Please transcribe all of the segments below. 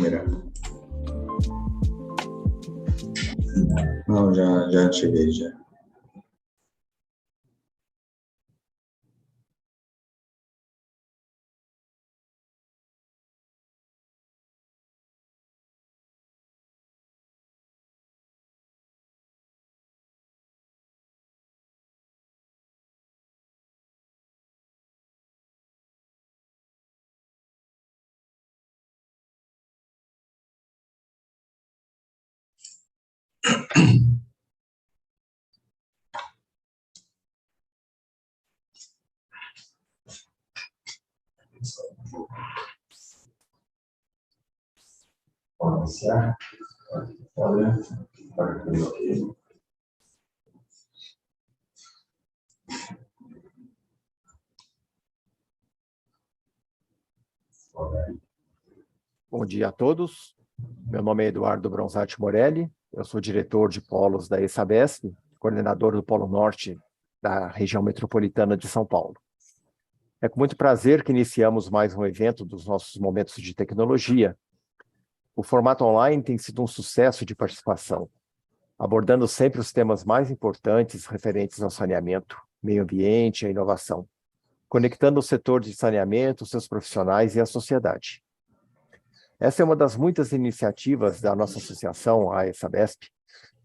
câmera. Não, já ativei, já. Pode iniciar. Olha, para tudo aqui. Bom dia a todos. Meu nome é Eduardo Bronzatti Morelli, eu sou diretor de polos da ESABESP, coordenador do Polo Norte da região metropolitana de São Paulo. É com muito prazer que iniciamos mais um evento dos nossos momentos de tecnologia. O formato online tem sido um sucesso de participação, abordando sempre os temas mais importantes referentes ao saneamento, meio ambiente e à inovação, conectando o setor de saneamento, seus profissionais e a sociedade. Essa é uma das muitas iniciativas da nossa associação, a ESABESP,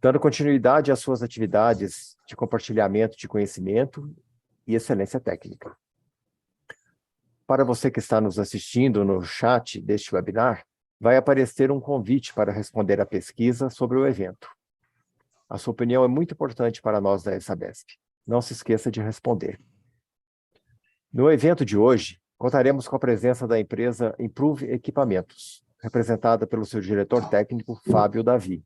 dando continuidade às suas atividades de compartilhamento de conhecimento e excelência técnica. Para você que está nos assistindo no chat deste webinar, vai aparecer um convite para responder à pesquisa sobre o evento. A sua opinião é muito importante para nós da ESABESP. Não se esqueça de responder. No evento de hoje, contaremos com a presença da empresa Improve Equipamentos, representada pelo seu diretor técnico, Fábio Davi.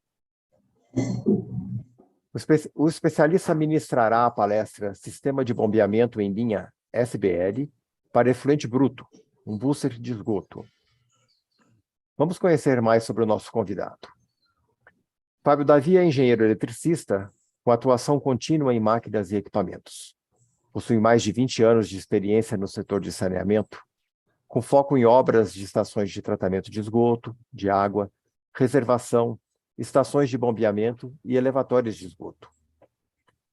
O especialista ministrará a palestra Sistema de Bombeamento em Linha SBL para efluente bruto, um booster de esgoto. Vamos conhecer mais sobre o nosso convidado. Fábio Davi é engenheiro eletricista com atuação contínua em máquinas e equipamentos. Possui mais de 20 anos de experiência no setor de saneamento, com foco em obras de estações de tratamento de esgoto, de água, reservação, estações de bombeamento e elevatórios de esgoto.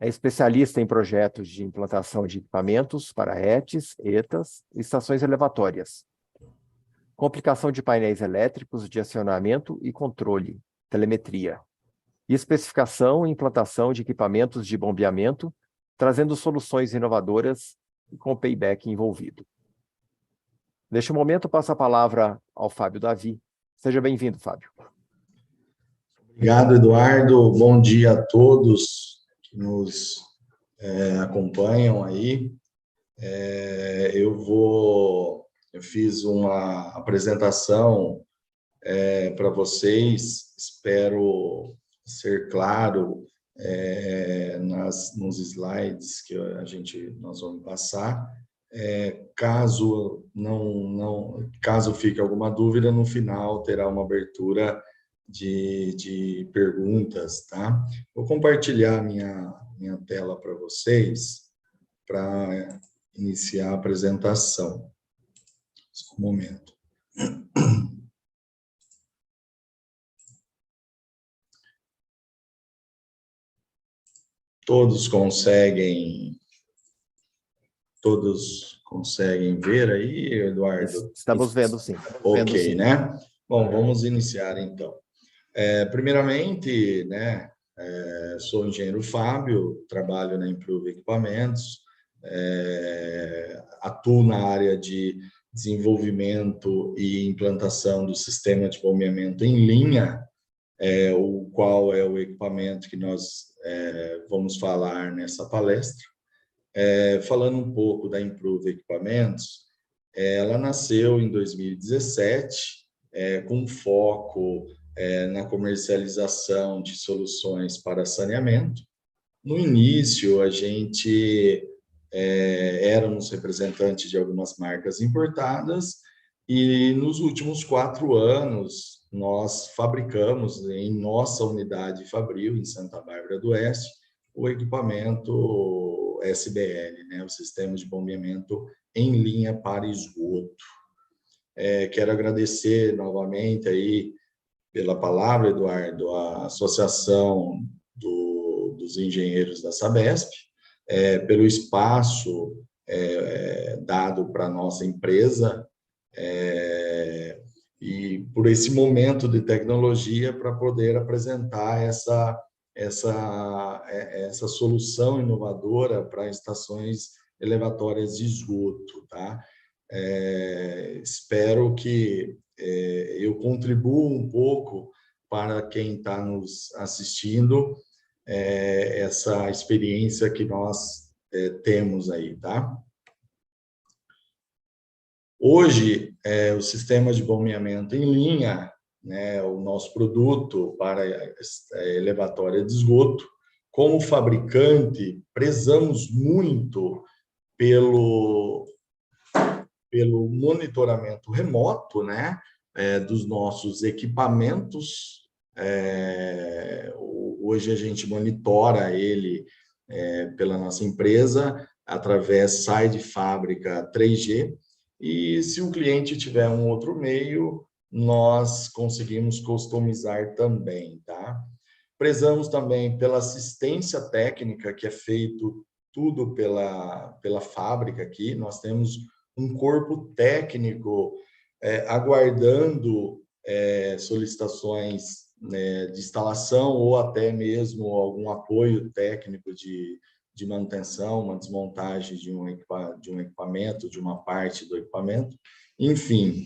É especialista em projetos de implantação de equipamentos para ETs, ETAs e estações elevatórias. Complicação de painéis elétricos de acionamento e controle, telemetria. E especificação e implantação de equipamentos de bombeamento, trazendo soluções inovadoras e com payback envolvido. Neste momento, passo a palavra ao Fábio Davi. Seja bem-vindo, Fábio. Obrigado, Eduardo. Bom dia a todos que nos acompanham aí. Eu fiz uma apresentação para vocês, espero ser claro nos slides que nós vamos passar. Caso fique alguma dúvida, no final terá uma abertura de perguntas, tá? Vou compartilhar minha tela para vocês, para iniciar a apresentação. Só um momento. Todos conseguem ver aí, Eduardo? Estamos vendo, sim. Ok, né? Bom, vamos iniciar, então. Primeiramente, né, sou o engenheiro Fábio, trabalho na Improve Equipamentos, atuo na área de desenvolvimento e implantação do sistema de bombeamento em linha, o qual é o equipamento que nós vamos falar nessa palestra. Falando um pouco da Improve Equipamentos, ela nasceu em 2017, com foco na comercialização de soluções para saneamento. No início, a gente éramos representantes de algumas marcas importadas e nos últimos 4 anos nós fabricamos em nossa unidade Fabril, em Santa Bárbara do Oeste, o equipamento SBL, né, o Sistema de Bombeamento em Linha para Esgoto. Quero agradecer novamente aí pela palavra, Eduardo, a Associação dos Engenheiros da Sabesp, pelo espaço dado para a nossa empresa, e por esse momento de tecnologia para poder apresentar essa solução inovadora para estações elevatórias de esgoto, tá? Espero que eu contribua um pouco para quem está nos assistindo, essa experiência que nós temos aí, tá? Hoje, o sistema de bombeamento em linha, né, o nosso produto para elevatória de esgoto, como fabricante, prezamos muito pelo monitoramento remoto, né, dos nossos equipamentos. Hoje a gente monitora ele pela nossa empresa através sai de fábrica 3G, e se o cliente tiver um outro meio, nós conseguimos customizar também, tá? Prezamos também pela assistência técnica, que é feito tudo pela fábrica aqui. Nós temos um corpo técnico aguardando solicitações, né, de instalação ou até mesmo algum apoio técnico de manutenção, uma desmontagem de um equipamento, de uma parte do equipamento. Enfim,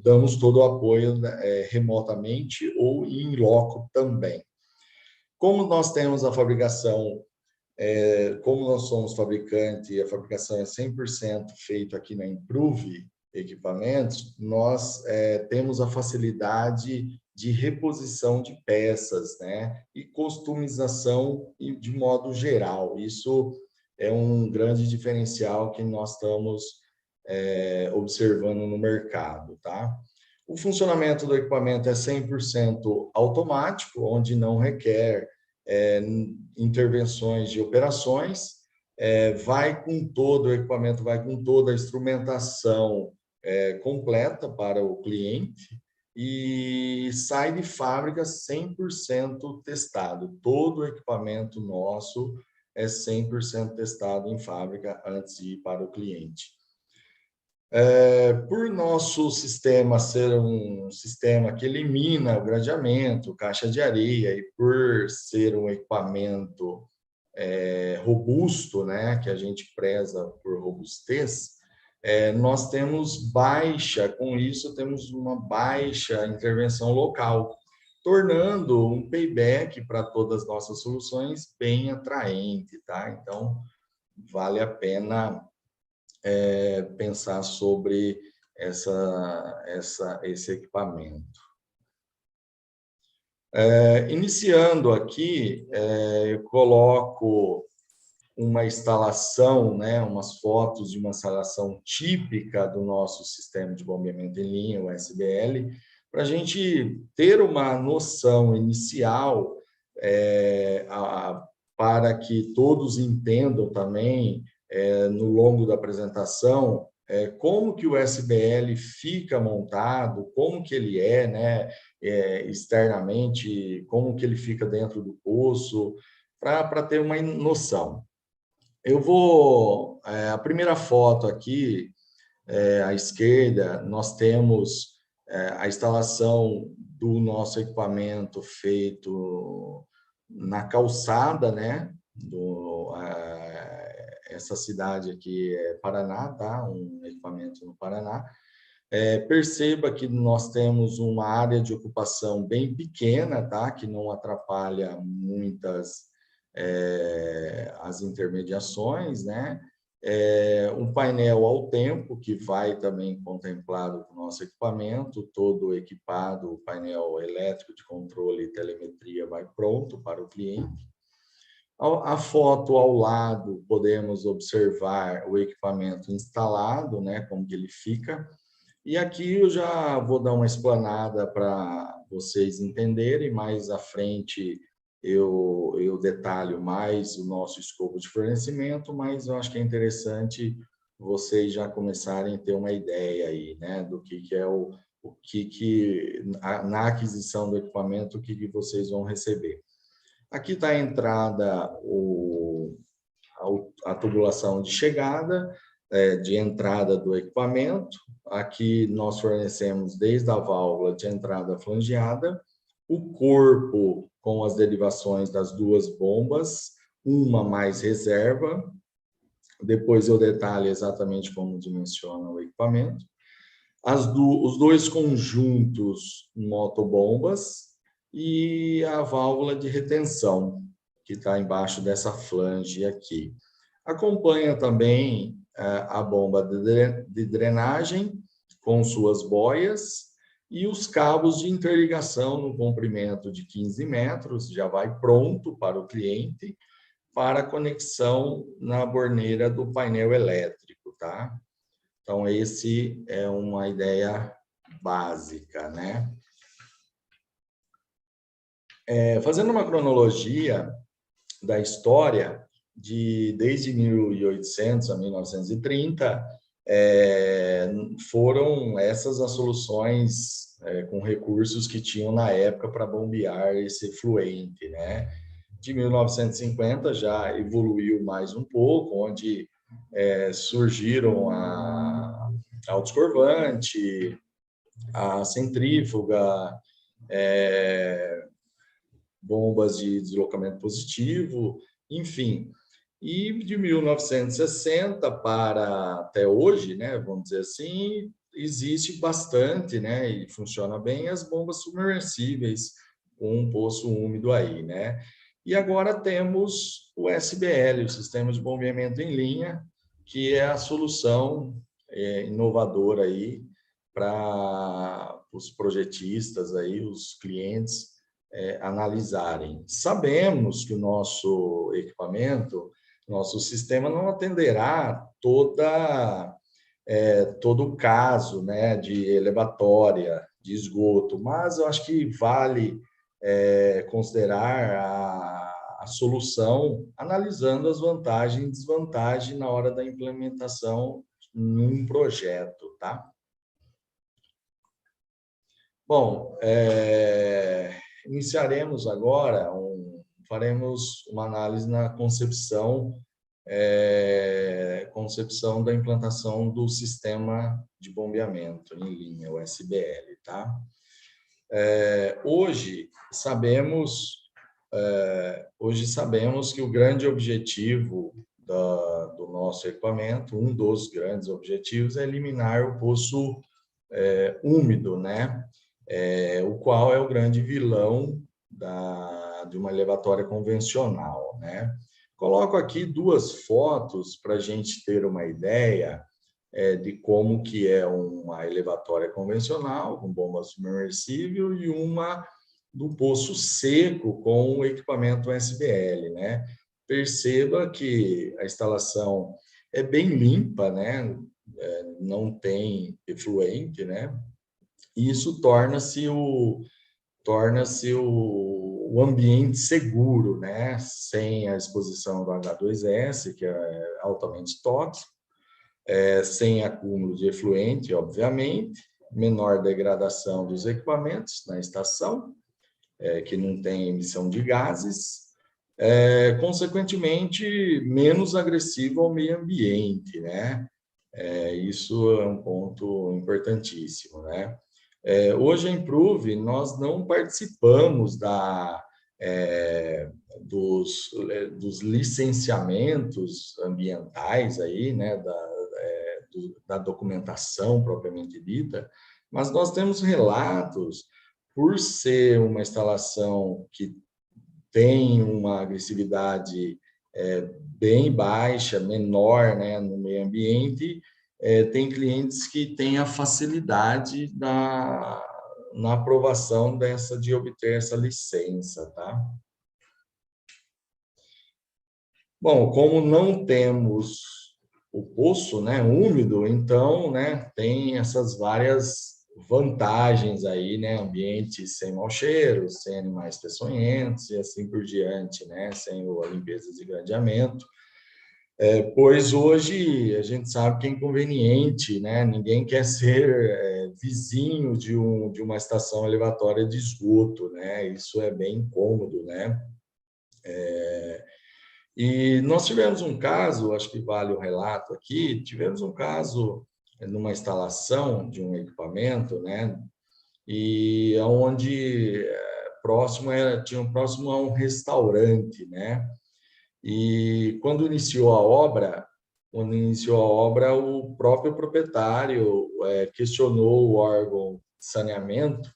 damos todo o apoio remotamente ou em loco também. Como nós temos a fabricação, como nós somos fabricante e a fabricação é 100% feita aqui na Improve Equipamentos, nós temos a facilidade de reposição de peças, né? E customização de modo geral. Isso é um grande diferencial que nós estamos observando no mercado, tá? O funcionamento do equipamento é 100% automático, onde não requer intervenções de operações, vai com todo o equipamento, vai com toda a instrumentação completa para o cliente e sai de fábrica 100% testado. Todo o equipamento nosso é 100% testado em fábrica antes de ir para o cliente. Por nosso sistema ser um sistema que elimina o gradeamento, caixa de areia, e por ser um equipamento robusto, né, que a gente preza por robustez, nós temos com isso temos uma baixa intervenção local, tornando um payback para todas as nossas soluções bem atraente, tá? Então, vale a pena pensar sobre esse equipamento. Iniciando aqui, eu coloco uma instalação, né, umas fotos de uma instalação típica do nosso sistema de bombeamento em linha, o SBL, para a gente ter uma noção inicial para que todos entendam também, no longo da apresentação, como que o SBL fica montado, como que ele né, externamente, como que ele fica dentro do poço, para ter uma noção. Eu vou... a primeira foto aqui, à esquerda, nós temos a instalação do nosso equipamento feito na calçada, né? Essa cidade aqui é Paraná, tá? Um equipamento no Paraná. Perceba que nós temos uma área de ocupação bem pequena, tá? Que não atrapalha muitas as intermediações, né? Um painel ao tempo que vai também contemplado com o nosso equipamento, todo equipado, o painel elétrico de controle e telemetria vai pronto para o cliente. A foto ao lado, podemos observar o equipamento instalado, né, como que ele fica. E aqui eu já vou dar uma explanada para vocês entenderem, mais à frente eu detalho mais o nosso escopo de fornecimento, mas eu acho que é interessante vocês já começarem a ter uma ideia aí, né, do que é na aquisição do equipamento, o que vocês vão receber. Aqui está a entrada, a tubulação de chegada, de entrada do equipamento. Aqui nós fornecemos desde a válvula de entrada flangeada, o corpo com as derivações das duas bombas, uma mais reserva. Depois eu detalho exatamente como dimensiona o equipamento. Os dois conjuntos motobombas e a válvula de retenção, que está embaixo dessa flange aqui. Acompanha também a bomba de drenagem com suas boias e os cabos de interligação no comprimento de 15 metros, já vai pronto para o cliente, para conexão na borneira do painel elétrico, tá? Então, esse é uma ideia básica, né? Fazendo uma cronologia da história, desde 1800 a 1930, foram essas as soluções com recursos que tinham na época para bombear esse efluente, né? De 1950 já evoluiu mais um pouco, onde surgiram a autoescorvante, a centrífuga, bombas de deslocamento positivo, enfim. E de 1960 para até hoje, né, vamos dizer assim, existe bastante, né, e funciona bem as bombas submersíveis com um poço úmido aí, né? E agora temos o SBL, o Sistema de Bombeamento em Linha, que é a solução inovadora aí para os projetistas aí, os clientes analisarem. Sabemos que o nosso equipamento, nosso sistema não atenderá todo o caso, né, de elevatória, de esgoto, mas eu acho que vale considerar a solução analisando as vantagens e desvantagens na hora da implementação num projeto, tá? Bom, iniciaremos agora, faremos uma análise na concepção da implantação do sistema de bombeamento em linha, o SBL, tá? Hoje sabemos que o grande objetivo do nosso equipamento, um dos grandes objetivos, é eliminar o poço úmido, né? O qual é o grande vilão de uma elevatória convencional, né? Coloco aqui duas fotos para a gente ter uma ideia de como que é uma elevatória convencional, com bomba submersível, e uma do poço seco com o equipamento SBL, né? Perceba que a instalação é bem limpa, né? Não tem efluente, né? Isso torna-se o ambiente seguro, né? Sem a exposição do H2S, que é altamente tóxico, sem acúmulo de efluente, obviamente, menor degradação dos equipamentos na estação, que não tem emissão de gases, consequentemente, menos agressivo ao meio ambiente, né? Isso é um ponto importantíssimo, né? Hoje, a Improve, nós não participamos dos licenciamentos ambientais aí, né, da documentação propriamente dita, mas nós temos relatos, por ser uma instalação que tem uma agressividade bem baixa, menor, né, no meio ambiente, tem clientes que têm a facilidade na aprovação de obter essa licença, tá? Bom, como não temos o poço, né, úmido, então, né, tem essas várias vantagens aí, né, ambiente sem mau cheiro, sem animais peçonhentos e assim por diante, né, sem a limpeza de gradeamento. Pois hoje a gente sabe que é inconveniente, né? Ninguém quer ser vizinho de uma estação elevatória de esgoto, né? Isso é bem incômodo, né? E nós tivemos um caso, acho que vale o relato aqui, tivemos um caso numa instalação de um equipamento, né? E onde tinha próximo a um restaurante, né? E quando iniciou a obra, o próprio proprietário questionou o órgão de saneamento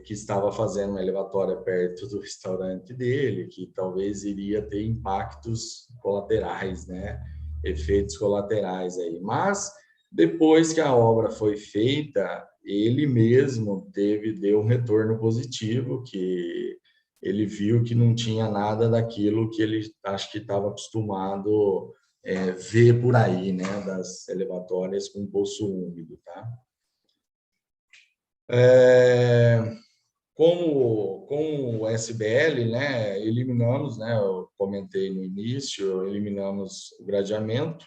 que estava fazendo uma elevatória perto do restaurante dele, que talvez iria ter impactos colaterais, né? Efeitos colaterais aí. Mas depois que a obra foi feita, ele mesmo deu um retorno positivo, que ele viu que não tinha nada daquilo que ele acho que estava acostumado ver por aí, né? Das elevatórias com poço úmido, tá? Com o SBL, né, eliminamos, né, eu comentei no início, eliminamos o gradeamento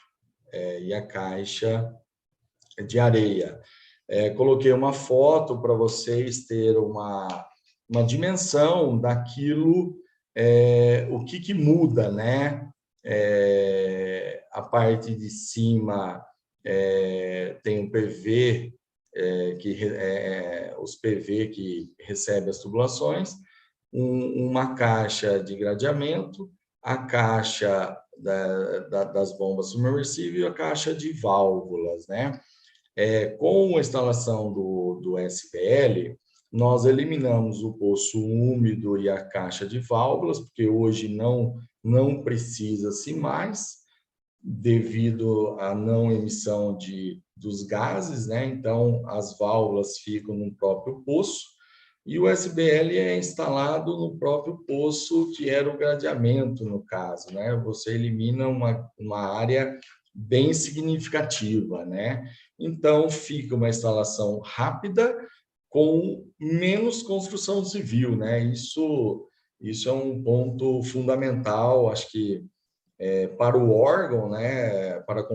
e a caixa de areia. Coloquei uma foto para vocês terem uma dimensão daquilo, o que muda, né? A parte de cima tem o PV, os PV que recebem as tubulações, uma caixa de gradeamento, a caixa das bombas submersíveis e a caixa de válvulas, né? Com a instalação do SPL, nós eliminamos o poço úmido e a caixa de válvulas, porque hoje não precisa-se mais, devido à não emissão dos gases, né? Então, as válvulas ficam no próprio poço e o SBL é instalado no próprio poço, que era o gradeamento, no caso, né? Você elimina uma área bem significativa, né? Então, fica uma instalação rápida com menos construção civil, né? Isso é um ponto fundamental, acho que para o órgão, né, para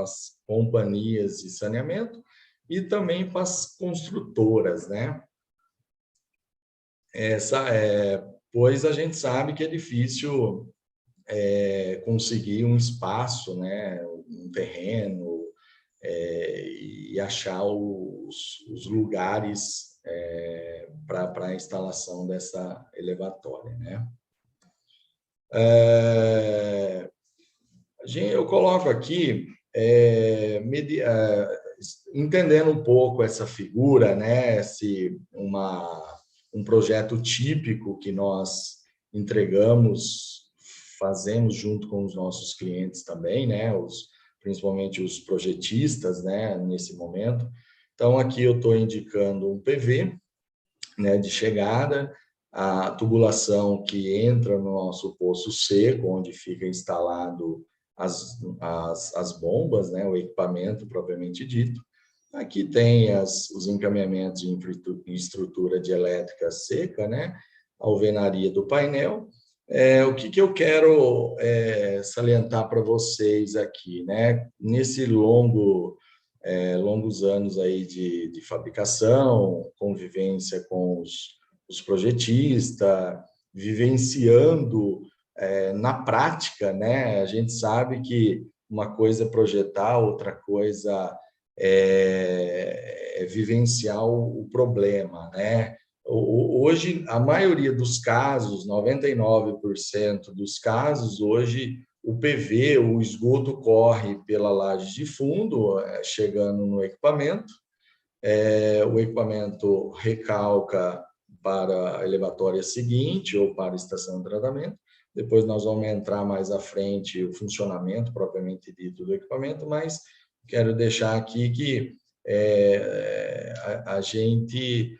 as companhias de saneamento e também para as construtoras, né? Pois a gente sabe que é difícil conseguir um espaço, né, um terreno e achar os lugares para a instalação dessa elevatória, né? Eu coloco aqui, entendendo um pouco essa figura, né? Um projeto típico que nós fazemos junto com os nossos clientes também, né? Principalmente os projetistas, né? Nesse momento. Então, aqui eu estou indicando um PV, né? De chegada, a tubulação que entra no nosso poço seco, onde fica instalado as bombas, né, o equipamento propriamente dito. Aqui tem os encaminhamentos de estrutura de elétrica seca, né, a alvenaria do painel. O que eu quero salientar para vocês aqui, né, nesse longos anos aí de fabricação, convivência com os projetistas, vivenciando na prática, né? A gente sabe que uma coisa é projetar, outra coisa é vivenciar o problema, né? Hoje, a maioria dos casos, 99% dos casos, hoje o PV, o esgoto corre pela laje de fundo, chegando no equipamento, o equipamento recalca para a elevatória seguinte ou para a estação de tratamento. Depois nós vamos entrar mais à frente o funcionamento propriamente dito do equipamento, mas quero deixar aqui que a gente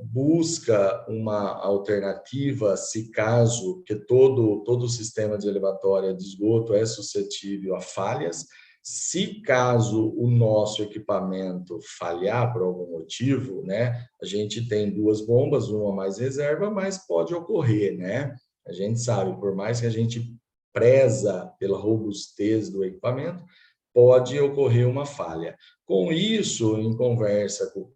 busca uma alternativa se caso que todo o sistema de elevatória de esgoto é suscetível a falhas. Se caso o nosso equipamento falhar por algum motivo, né, a gente tem duas bombas, uma mais reserva, mas pode ocorrer, né? A gente sabe, por mais que a gente preza pela robustez do equipamento, pode ocorrer uma falha. Com isso, em conversa com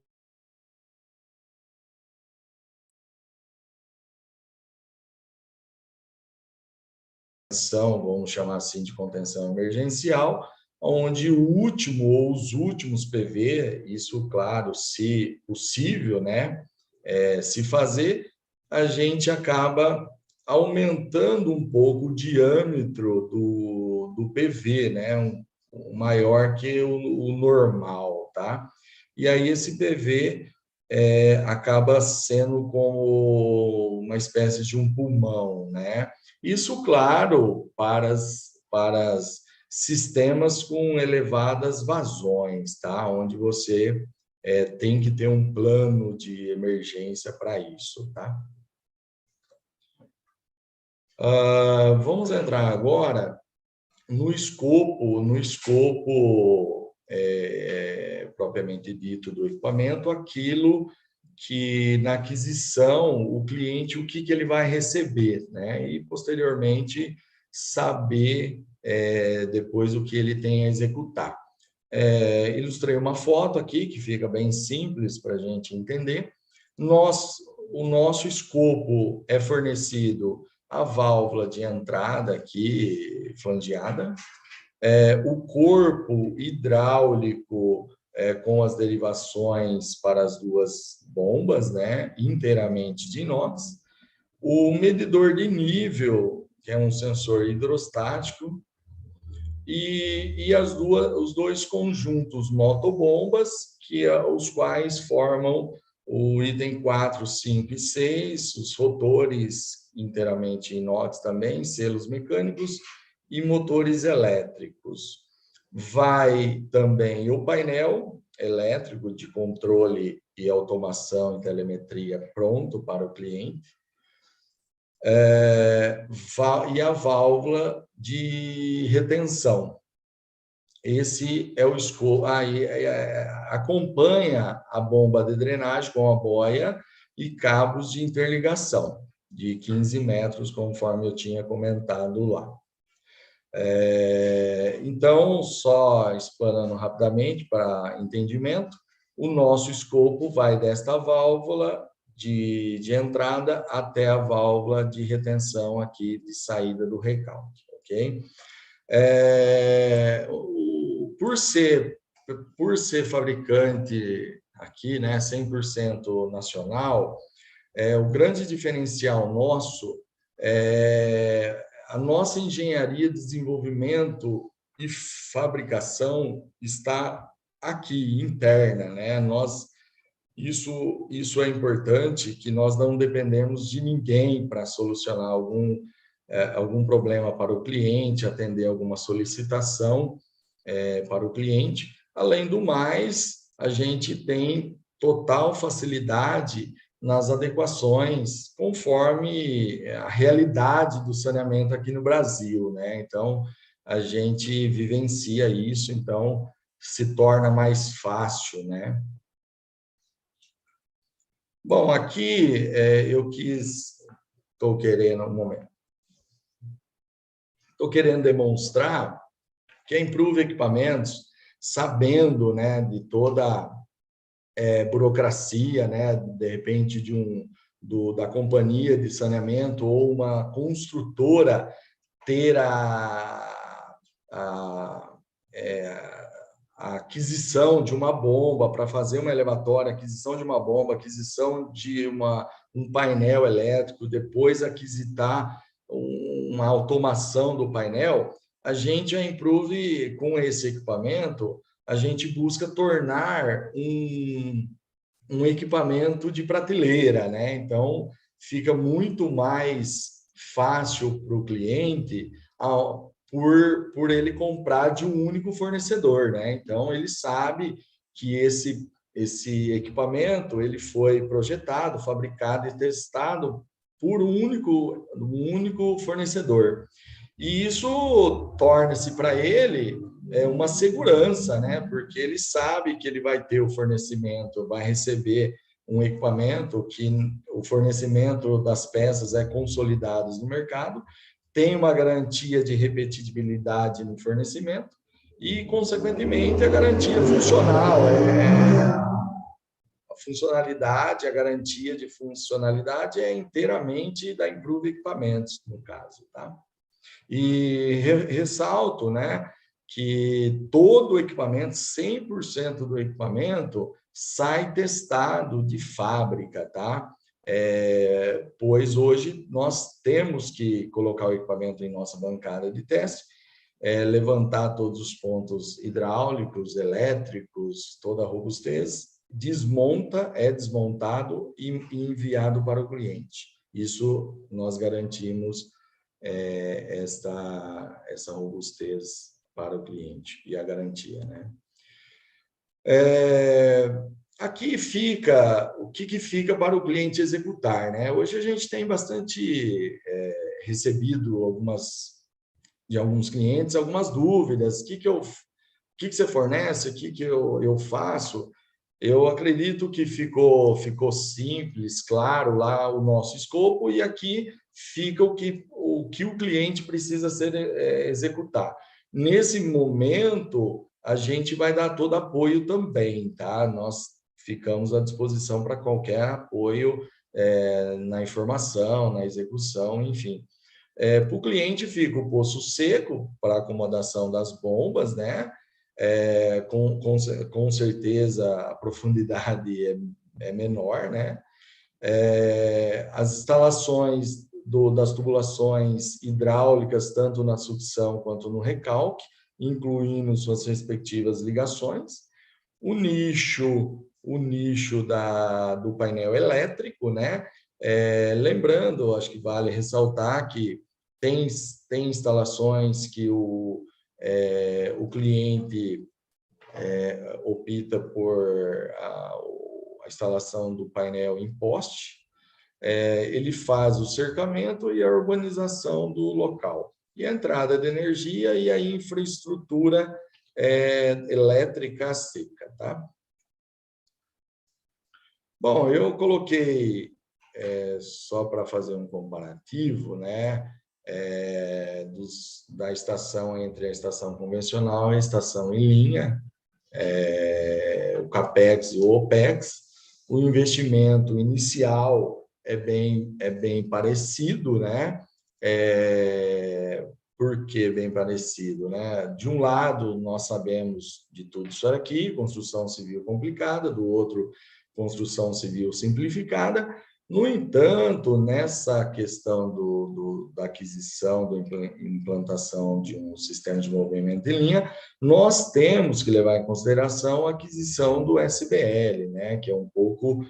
vamos chamar assim de contenção emergencial, onde o último ou os últimos PV, isso, claro, se possível, né, se fazer, a gente acaba aumentando um pouco o diâmetro do PV, né, maior que o normal, tá? E aí esse PV acaba sendo como uma espécie de um pulmão, né? Isso, claro, para sistemas com elevadas vazões, tá? Onde você tem que ter um plano de emergência para isso, tá? Vamos entrar agora no escopo propriamente dito do equipamento, aquilo que na aquisição o cliente o que ele vai receber, né? E posteriormente saber depois o que ele tem a executar. Ilustrei uma foto aqui que fica bem simples para a gente entender. O nosso escopo é fornecido a válvula de entrada aqui flangeada, o corpo hidráulico com as derivações para as duas bombas, né, inteiramente de inox, o medidor de nível, que é um sensor hidrostático, e os dois conjuntos motobombas, os quais formam o item 4, 5 e 6, os rotores inteiramente inox também, selos mecânicos e motores elétricos. Vai também o painel elétrico de controle e automação e telemetria pronto para o cliente, e a válvula de retenção. Esse é o escopo. Acompanha a bomba de drenagem com a boia e cabos de interligação de 15 metros, conforme eu tinha comentado lá. Então, só explanando rapidamente para entendimento, o nosso escopo vai desta válvula de entrada até a válvula de retenção aqui de saída do recalque, ok? Por ser fabricante aqui, né, 100% nacional, o grande diferencial nosso é a nossa engenharia de desenvolvimento e fabricação está aqui, interna, né? Isso é importante, que nós não dependemos de ninguém para solucionar algum problema para o cliente, atender alguma solicitação para o cliente. Além do mais, a gente tem total facilidade nas adequações conforme a realidade do saneamento aqui no Brasil, né? Então, a gente vivencia isso, então se torna mais fácil, né? Bom, aqui estou querendo demonstrar que a Improve Equipamentos, sabendo, né, de toda burocracia, né, de repente da companhia de saneamento ou uma construtora ter a aquisição de uma bomba para fazer uma elevatória, aquisição de uma bomba, aquisição de um painel elétrico, depois aquisitar uma automação do painel, a Improve, com esse equipamento, a gente busca tornar um equipamento de prateleira, né? Então, fica muito mais fácil para o cliente por ele comprar de um único fornecedor, né? Então, ele sabe que esse equipamento ele foi projetado, fabricado e testado por um único fornecedor. E isso torna-se para ele uma segurança, né? Porque ele sabe que ele vai ter o fornecimento, vai receber um equipamento que o fornecimento das peças é consolidado no mercado, tem uma garantia de repetibilidade no fornecimento e, consequentemente, a garantia funcional, a funcionalidade, a garantia de funcionalidade é inteiramente da Improve Equipamentos, no caso, tá? E ressalto, né, que todo o equipamento, 100% do equipamento, sai testado de fábrica, tá? Pois hoje nós temos que colocar o equipamento em nossa bancada de teste, levantar todos os pontos hidráulicos, elétricos, toda a robustez, é desmontado e enviado para o cliente. Isso nós garantimos essa robustez para o cliente e a garantia, né? Aqui fica o que fica para o cliente executar, né? Hoje a gente tem bastante recebido de alguns clientes algumas dúvidas. O que você fornece? O que eu faço? Eu acredito que ficou simples, claro, lá o nosso escopo, e aqui fica o que o cliente precisa executar. Nesse momento, a gente vai dar todo apoio também, tá? Nós ficamos à disposição para qualquer apoio na informação, na execução, enfim. Para o cliente fica o poço seco para acomodação das bombas, né? Com certeza a profundidade é menor, né? As instalações das tubulações hidráulicas, tanto na sucção quanto no recalque, incluindo suas respectivas ligações, o nicho do painel elétrico, né? Lembrando, acho que vale ressaltar que tem instalações que o cliente opta por a instalação do painel em poste, ele faz o cercamento e a urbanização do local, e a entrada de energia e a infraestrutura elétrica seca, tá? Bom, eu coloquei só para fazer um comparativo, né? Da estação entre a estação convencional e a estação em linha, o CAPEX e o OPEX. O investimento inicial é bem parecido, né? Por que bem parecido, né? De um lado, nós sabemos de tudo isso aqui, construção civil complicada, do outro, construção civil simplificada. No entanto, nessa questão da aquisição, da implantação de um sistema de movimento em linha, nós temos que levar em consideração a aquisição do SBL, né, que é um pouco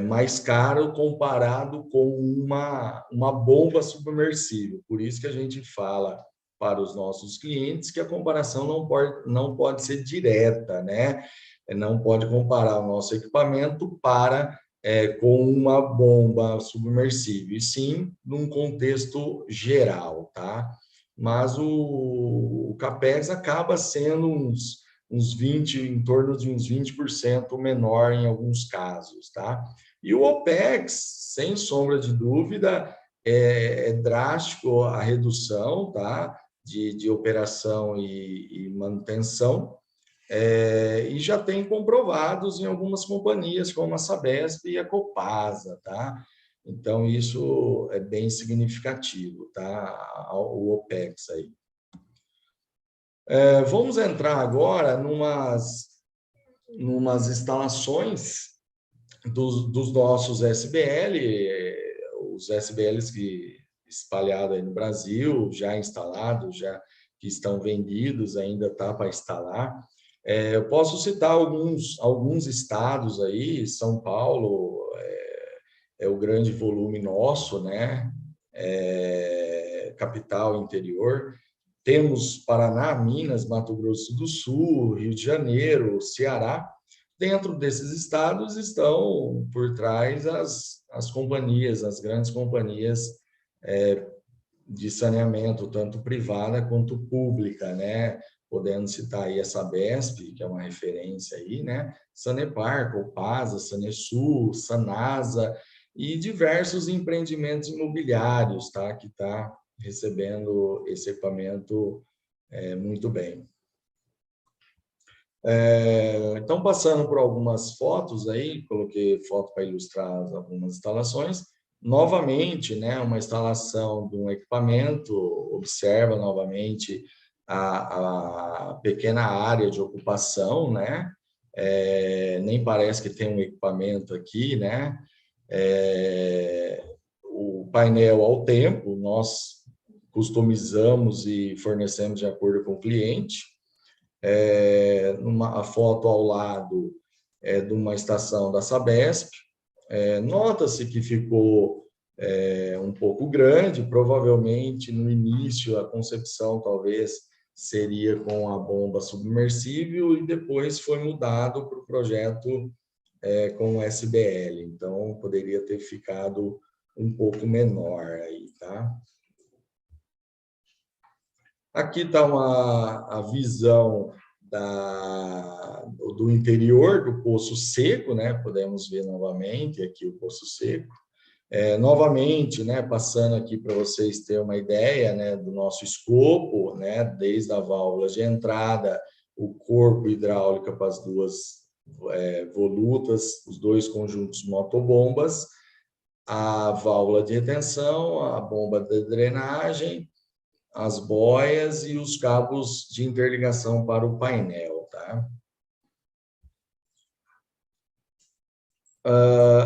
mais caro comparado com uma bomba submersível. Por isso que a gente fala para os nossos clientes que a comparação não pode ser direta, né? Não pode comparar o nosso equipamento com uma bomba submersível, e sim num contexto geral, tá? Mas o CAPEX acaba sendo em torno de uns 20% menor em alguns casos, tá? E o OPEX, sem sombra de dúvida, é drástico a redução, tá? De operação e manutenção, e já tem comprovados em algumas companhias, como a Sabesp e a Copasa, tá? Então, isso é bem significativo, tá? O OPEX aí. Vamos entrar agora numas instalações dos nossos SBL, os SBLs que espalhados aí no Brasil, já instalados, já que estão vendidos, ainda está para instalar. Eu posso citar alguns estados aí. São Paulo é o grande volume nosso, né? Capital, interior. Temos Paraná, Minas, Mato Grosso do Sul, Rio de Janeiro, Ceará. Dentro desses estados estão por trás as companhias, as grandes companhias de saneamento, tanto privada quanto pública, né? podendo citar aí a Sabesp, que é uma referência aí, né? Sanepar, Copasa, Sanesul, Sanasa e diversos empreendimentos imobiliários, tá? Que está recebendo esse equipamento muito bem. Então, passando por algumas fotos aí, coloquei foto para ilustrar algumas instalações. Novamente, né, uma instalação de um equipamento, observa novamente a pequena área de ocupação, né? Nem parece que tem um equipamento aqui, né? O painel ao tempo, nós customizamos e fornecemos de acordo com o cliente. A foto ao lado é de uma estação da Sabesp. Nota-se que ficou um pouco grande, provavelmente no início a concepção talvez seria com a bomba submersível e depois foi mudado para o projeto com o SBL, então poderia ter ficado um pouco menor aí, tá? Aqui está a visão do interior do Poço Seco, né? Podemos ver novamente aqui o Poço Seco. Novamente, né, passando aqui para vocês terem uma ideia, né, do nosso escopo, né, desde a válvula de entrada, o corpo hidráulico para as duas volutas, os dois conjuntos motobombas, a válvula de retenção, a bomba de drenagem, as boias e os cabos de interligação para o painel, tá?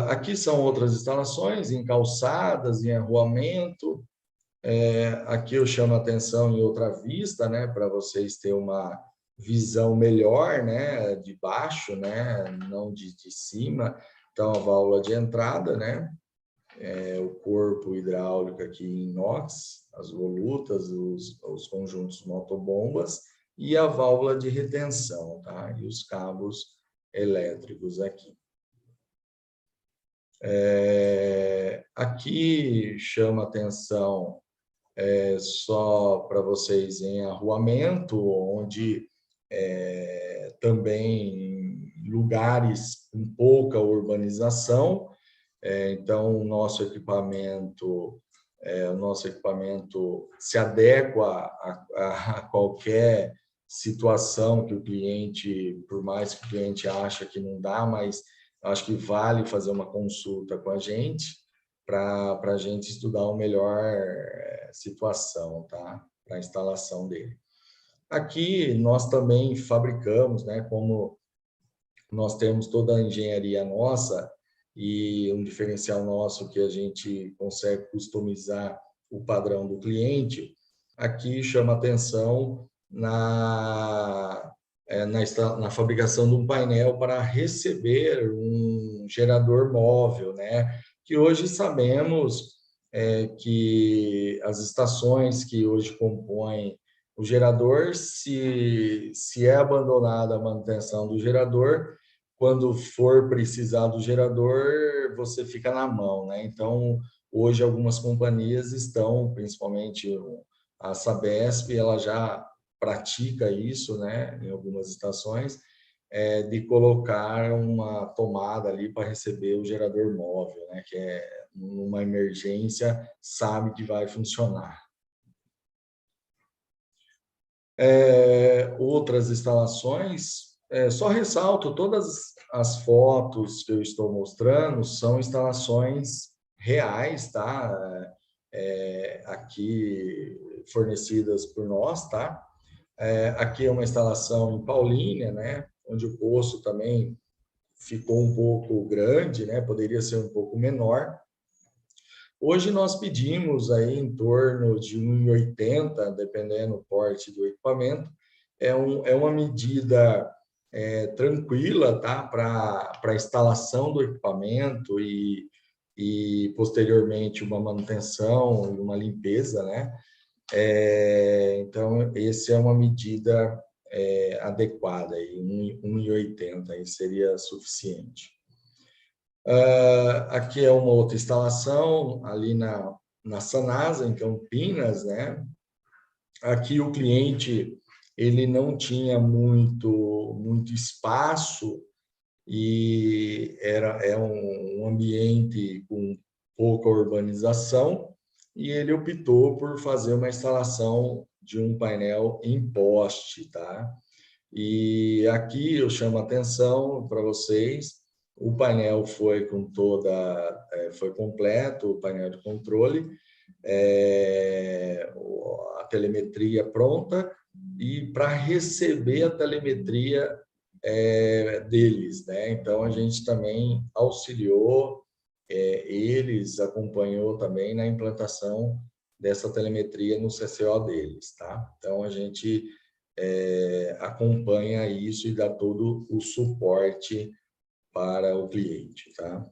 Aqui são outras instalações em calçadas, em arruamento. Aqui eu chamo a atenção em outra vista, né, para vocês terem uma visão melhor, né, de baixo, né, não de cima. Então, a válvula de entrada, né, o corpo hidráulico aqui em inox, as volutas, os conjuntos motobombas e a válvula de retenção, tá? E os cabos elétricos aqui. Aqui chama atenção só para vocês em arruamento, onde também lugares com pouca urbanização. Então, o nosso equipamento se adequa a qualquer situação que o cliente, por mais que o cliente ache que não dá, mas acho que vale fazer uma consulta com a gente para a gente estudar uma melhor situação, tá? Para a instalação dele. Aqui nós também fabricamos, né? Como nós temos toda a engenharia nossa e um diferencial nosso que a gente consegue customizar o padrão do cliente, aqui chama atenção na fabricação de um painel para receber um gerador móvel, né? Que hoje sabemos que as estações que hoje compõem o gerador, se é abandonada a manutenção do gerador, quando for precisar do gerador, você fica na mão, né? Então, hoje algumas companhias estão, principalmente a Sabesp, ela já pratica isso, né, em algumas estações, de colocar uma tomada ali para receber o gerador móvel, né, que numa emergência sabe que vai funcionar. Outras instalações, só ressalto, todas as fotos que eu estou mostrando são instalações reais, tá? Aqui fornecidas por nós, tá? Aqui é uma instalação em Paulínia, né? Onde o poço também ficou um pouco grande, né? Poderia ser um pouco menor. Hoje nós pedimos aí em torno de 1,80, dependendo do porte do equipamento. É uma medida tranquila, tá? Para a instalação do equipamento e posteriormente uma manutenção e uma limpeza, né? Então, essa é uma medida adequada, 1,80 aí seria suficiente. Aqui é uma outra instalação, ali na Sanasa, em Campinas, né? Aqui o cliente, ele não tinha muito espaço e é um ambiente com pouca urbanização, e ele optou por fazer uma instalação de um painel em poste, tá? E aqui eu chamo a atenção para vocês, o painel foi foi completo, o painel de controle, a telemetria pronta, e para receber a telemetria deles, né? Então a gente também auxiliou eles, acompanhou também na implantação dessa telemetria no CCO deles, tá? Então a gente acompanha isso e dá todo o suporte para o cliente, tá?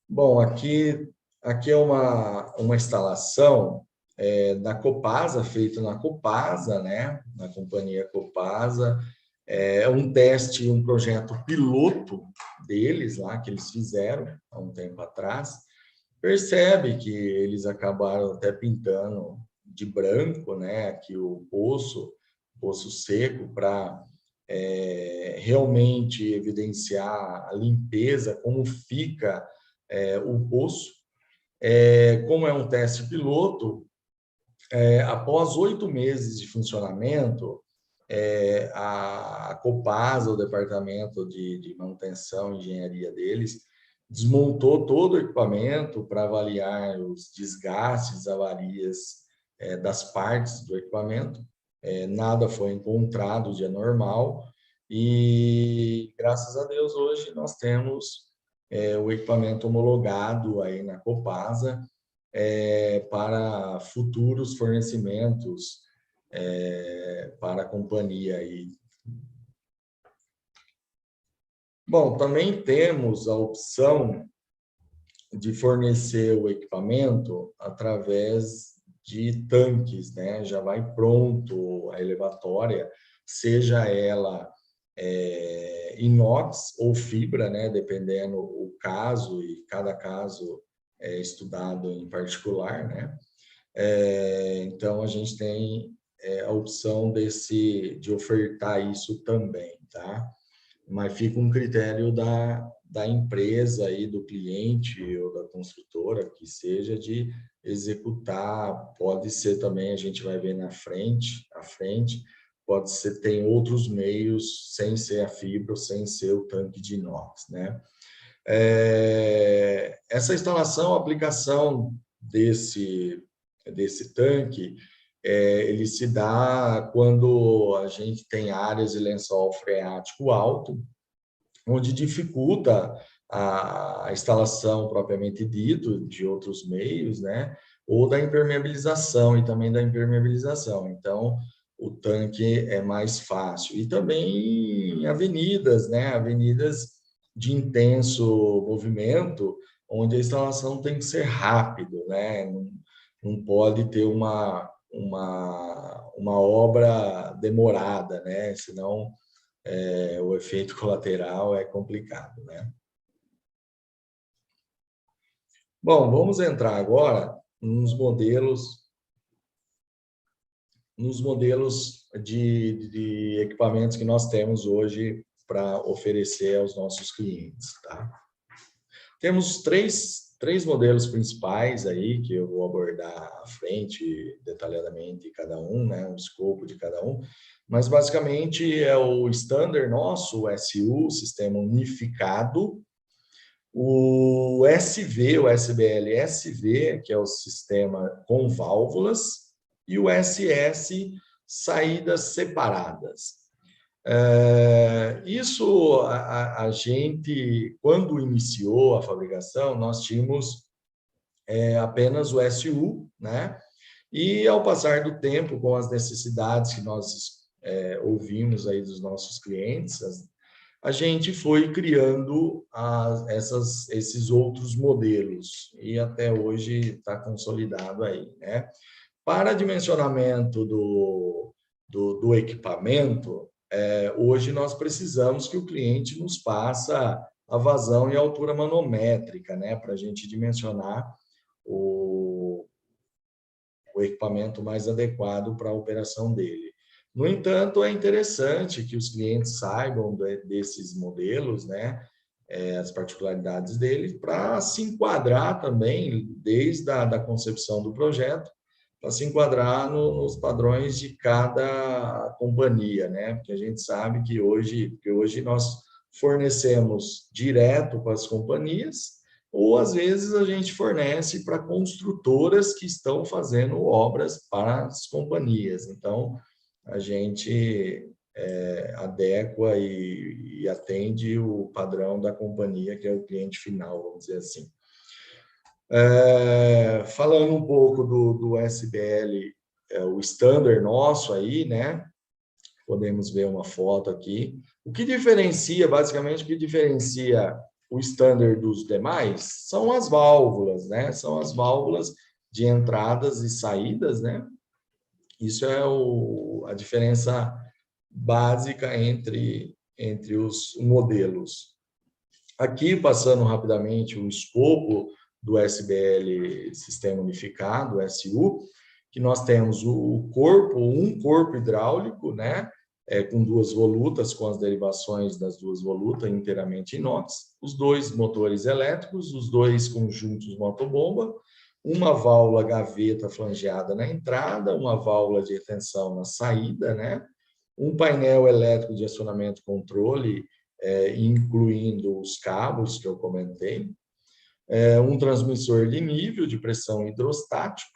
Bom, aqui é uma instalação da Copasa, feita na Copasa, né? Na companhia Copasa. É um teste, um projeto piloto deles lá, que eles fizeram há um tempo atrás. Percebe que eles acabaram até pintando de branco, né? Aqui o poço seco, para realmente evidenciar a limpeza, como fica o poço. Como é um teste piloto, após 8 meses de funcionamento, a Copasa, o departamento de manutenção e engenharia deles, desmontou todo o equipamento para avaliar os desgastes, avarias das partes do equipamento. Nada foi encontrado de anormal e, graças a Deus, hoje nós temos o equipamento homologado aí na Copasa para futuros fornecimentos para a companhia aí. Bom, também temos a opção de fornecer o equipamento através de tanques, né? Já vai pronto a elevatória, seja ela inox ou fibra, né? Dependendo o caso, e cada caso é estudado em particular, né? Então a gente tem a opção de ofertar isso também, tá? Mas fica um critério da empresa e do cliente ou da construtora, que seja, de executar. Pode ser também, a gente vai ver à frente, pode ser, tem outros meios, sem ser a fibra, sem ser o tanque de inox, né? Essa instalação, a aplicação desse tanque, ele se dá quando a gente tem áreas de lençol freático alto, onde dificulta a instalação propriamente dito de outros meios, né? Ou da impermeabilização, e também da impermeabilização. Então, o tanque é mais fácil. E também em avenidas, né? Avenidas de intenso movimento, onde a instalação tem que ser rápido, né? Não pode ter uma obra demorada, né? Senão o efeito colateral é complicado, né? Bom, vamos entrar agora nos modelos de equipamentos que nós temos hoje para oferecer aos nossos clientes, tá? Temos três modelos principais aí, que eu vou abordar à frente, detalhadamente, cada um, né, o escopo de cada um, mas basicamente é o standard nosso, o SU, Sistema Unificado, o SV, o SBL SV, que é o sistema com válvulas, e o SS, saídas separadas. Isso a gente, quando iniciou a fabricação, nós tínhamos apenas o SU, né? E ao passar do tempo, com as necessidades que nós ouvimos aí dos nossos clientes, a gente foi criando esses outros modelos, e até hoje está consolidado aí, né? Para dimensionamento do equipamento, hoje nós precisamos que o cliente nos faça a vazão e a altura manométrica, né, para a gente dimensionar o o equipamento mais adequado para a operação dele. No entanto, é interessante que os clientes saibam desses modelos, né, as particularidades dele, para se enquadrar também, desde a concepção do projeto, para se enquadrar nos padrões de cada companhia, né? Porque a gente sabe que hoje nós fornecemos direto para as companhias, ou às vezes a gente fornece para construtoras que estão fazendo obras para as companhias. Então, a gente adequa e atende o padrão da companhia, que é o cliente final, vamos dizer assim. Falando um pouco do SBL, o standard nosso aí, né? Podemos ver uma foto aqui. O que diferencia, basicamente, o que diferencia o standard dos demais são as válvulas, né? São as válvulas de entradas e saídas, né? Isso é a diferença básica entre os modelos. Aqui, passando rapidamente o escopo do SBL Sistema Unificado, SU, que nós temos um corpo hidráulico, né, com 2 volutas, com as derivações das 2 volutas inteiramente inox, os 2 motores elétricos, os 2 conjuntos motobomba, uma válvula gaveta flangeada na entrada, uma válvula de retenção na saída, né, um painel elétrico de acionamento e controle, incluindo os cabos que eu comentei, um transmissor de nível de pressão hidrostático,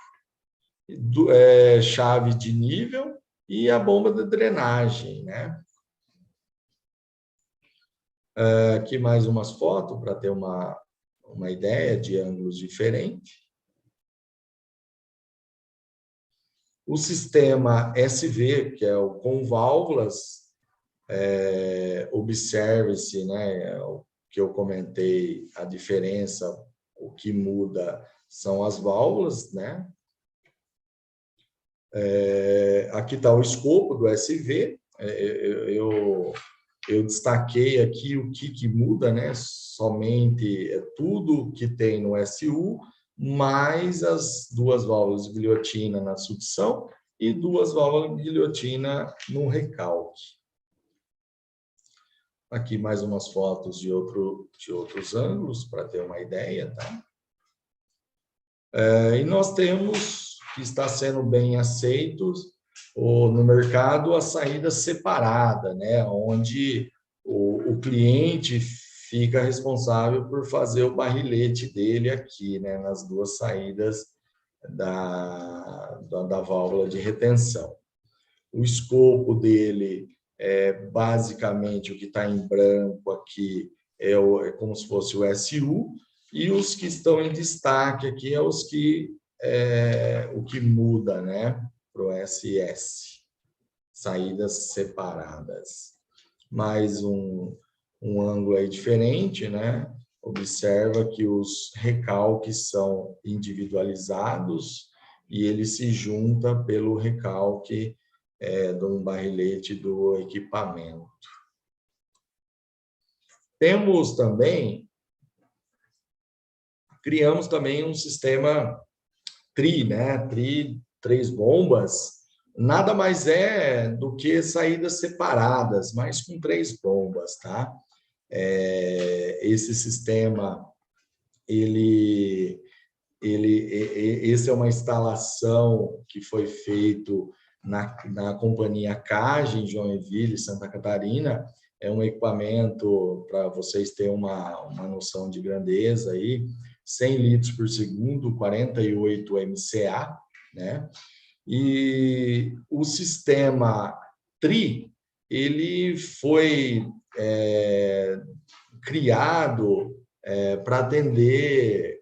chave de nível e a bomba de drenagem, né? Aqui mais umas fotos para ter uma ideia de ângulos diferentes. O sistema SV, que é o com válvulas, observe-se, né, o que eu comentei, a diferença, o que muda são as válvulas, né? Aqui está o escopo do SV, eu destaquei aqui o que muda, né? Somente tudo que tem no SU, mais as 2 válvulas de guilhotina na sucção e 2 válvulas de guilhotina no recalque. Aqui mais umas fotos de outros ângulos, para ter uma ideia, tá? E nós temos, que está sendo bem aceito no mercado, a saída separada, né? Onde o cliente fica responsável por fazer o barrilete dele aqui, né? Nas 2 saídas da válvula de retenção. O escopo dele basicamente, o que está em branco aqui é como se fosse o SU, e os que estão em destaque aqui é o que muda, né, para o SS, saídas separadas. Mais um ângulo aí diferente, né? Observa que os recalques são individualizados e ele se junta pelo recalque de um barrilete do equipamento. Criamos também um sistema TRI, né? TRI, 3 bombas, nada mais é do que saídas separadas, mas com 3 bombas, tá? Esse sistema, esse é uma instalação que foi feito na companhia CAGE, em Joinville, Santa Catarina. É um equipamento, para vocês terem uma noção de grandeza aí, 100 litros por segundo, 48 MCA, né? E o sistema TRI, ele foi criado para atender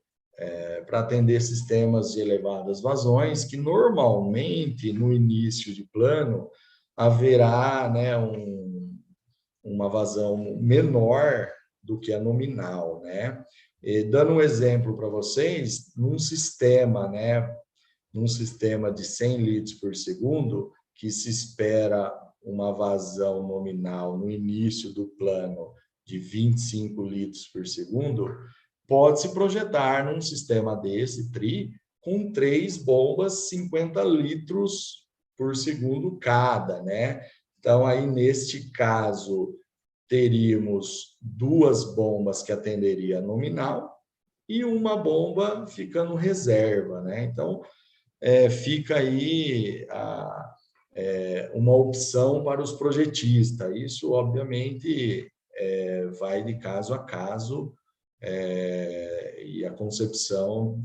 sistemas de elevadas vazões, que normalmente, no início de plano, haverá, né, uma vazão menor do que a nominal, né? E, dando um exemplo para vocês, num sistema de 100 litros por segundo, que se espera uma vazão nominal no início do plano de 25 litros por segundo, pode-se projetar num sistema desse, TRI, com 3 bombas, 50 litros por segundo cada, né? Então, aí, neste caso, teríamos 2 bombas que atenderia a nominal e uma bomba ficando reserva, né? Então, fica aí uma opção para os projetistas. Isso, obviamente, vai de caso a caso, e a concepção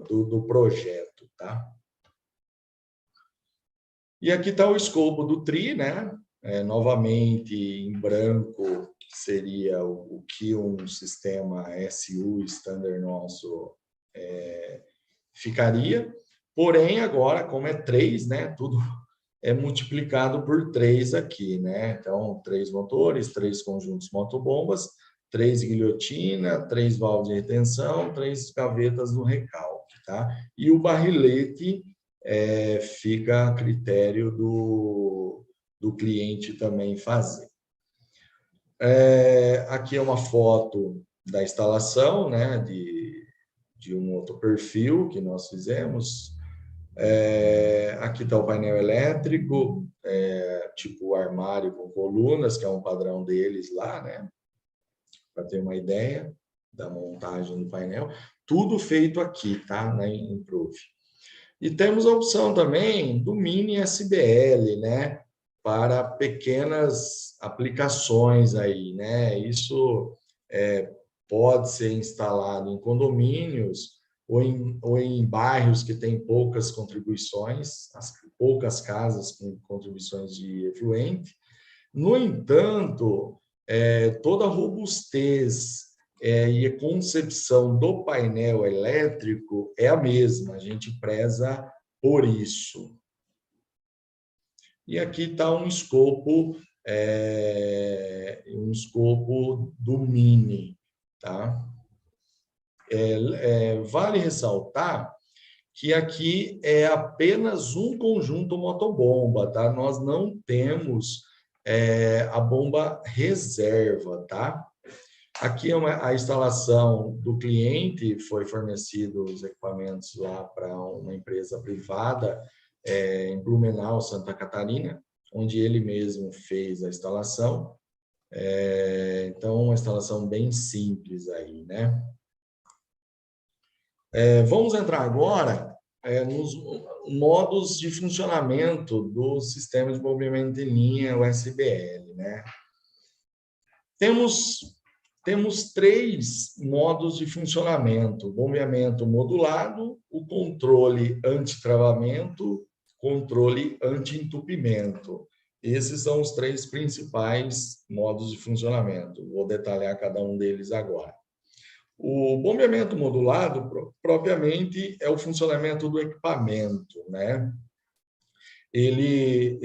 do projeto, tá? E aqui está o escopo do TRI, né? Novamente, em branco, que seria o que um sistema SU standard nosso ficaria. Porém, agora, como é 3, né? Tudo é multiplicado por 3 aqui, né? Então, 3 motores, 3 conjuntos motobombas, 3 guilhotina, 3 válvulas de retenção, 3 gavetas no recalque, tá? E o barrilete fica a critério do cliente também fazer. Aqui é uma foto da instalação, né, de um outro perfil que nós fizemos. Aqui está o painel elétrico, tipo armário com colunas, que é um padrão deles lá, né, para ter uma ideia da montagem do painel. Tudo feito aqui, tá, na Improve. E temos a opção também do mini SBL, né, para pequenas aplicações aí, né? Isso pode ser instalado em condomínios ou em bairros que têm poucas contribuições, poucas casas com contribuições de efluente. No entanto, toda a robustez e a concepção do painel elétrico é a mesma, a gente preza por isso. E aqui está um escopo do Mini, tá? Vale ressaltar que aqui é apenas um conjunto motobomba, tá? Nós não temos a bomba reserva, tá? Aqui a instalação do cliente, foi fornecido os equipamentos lá para uma empresa privada em Blumenau, Santa Catarina, onde ele mesmo fez a instalação. Então, uma instalação bem simples aí, né? Vamos entrar agora nos modos de funcionamento do sistema de bombeamento em linha, o SBL, né? Temos 3 modos de funcionamento: o bombeamento modulado, o controle anti-travamento, controle anti-entupimento. Esses são os 3 principais modos de funcionamento. Vou detalhar cada um deles agora. O bombeamento modulado, propriamente, é o funcionamento do equipamento, né? Ele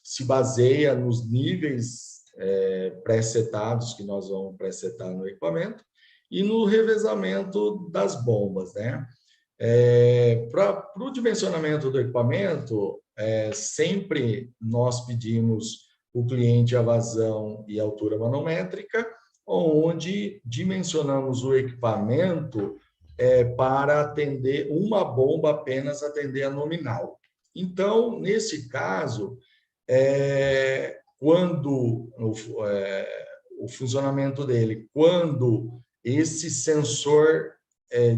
se baseia nos níveis pré-setados que nós vamos pré-setar no equipamento e no revezamento das bombas, né? Para o dimensionamento do equipamento, sempre nós pedimos o cliente a vazão e altura manométrica, onde dimensionamos o equipamento para atender uma bomba, apenas atender a nominal. Então, nesse caso, quando o funcionamento dele, quando esse sensor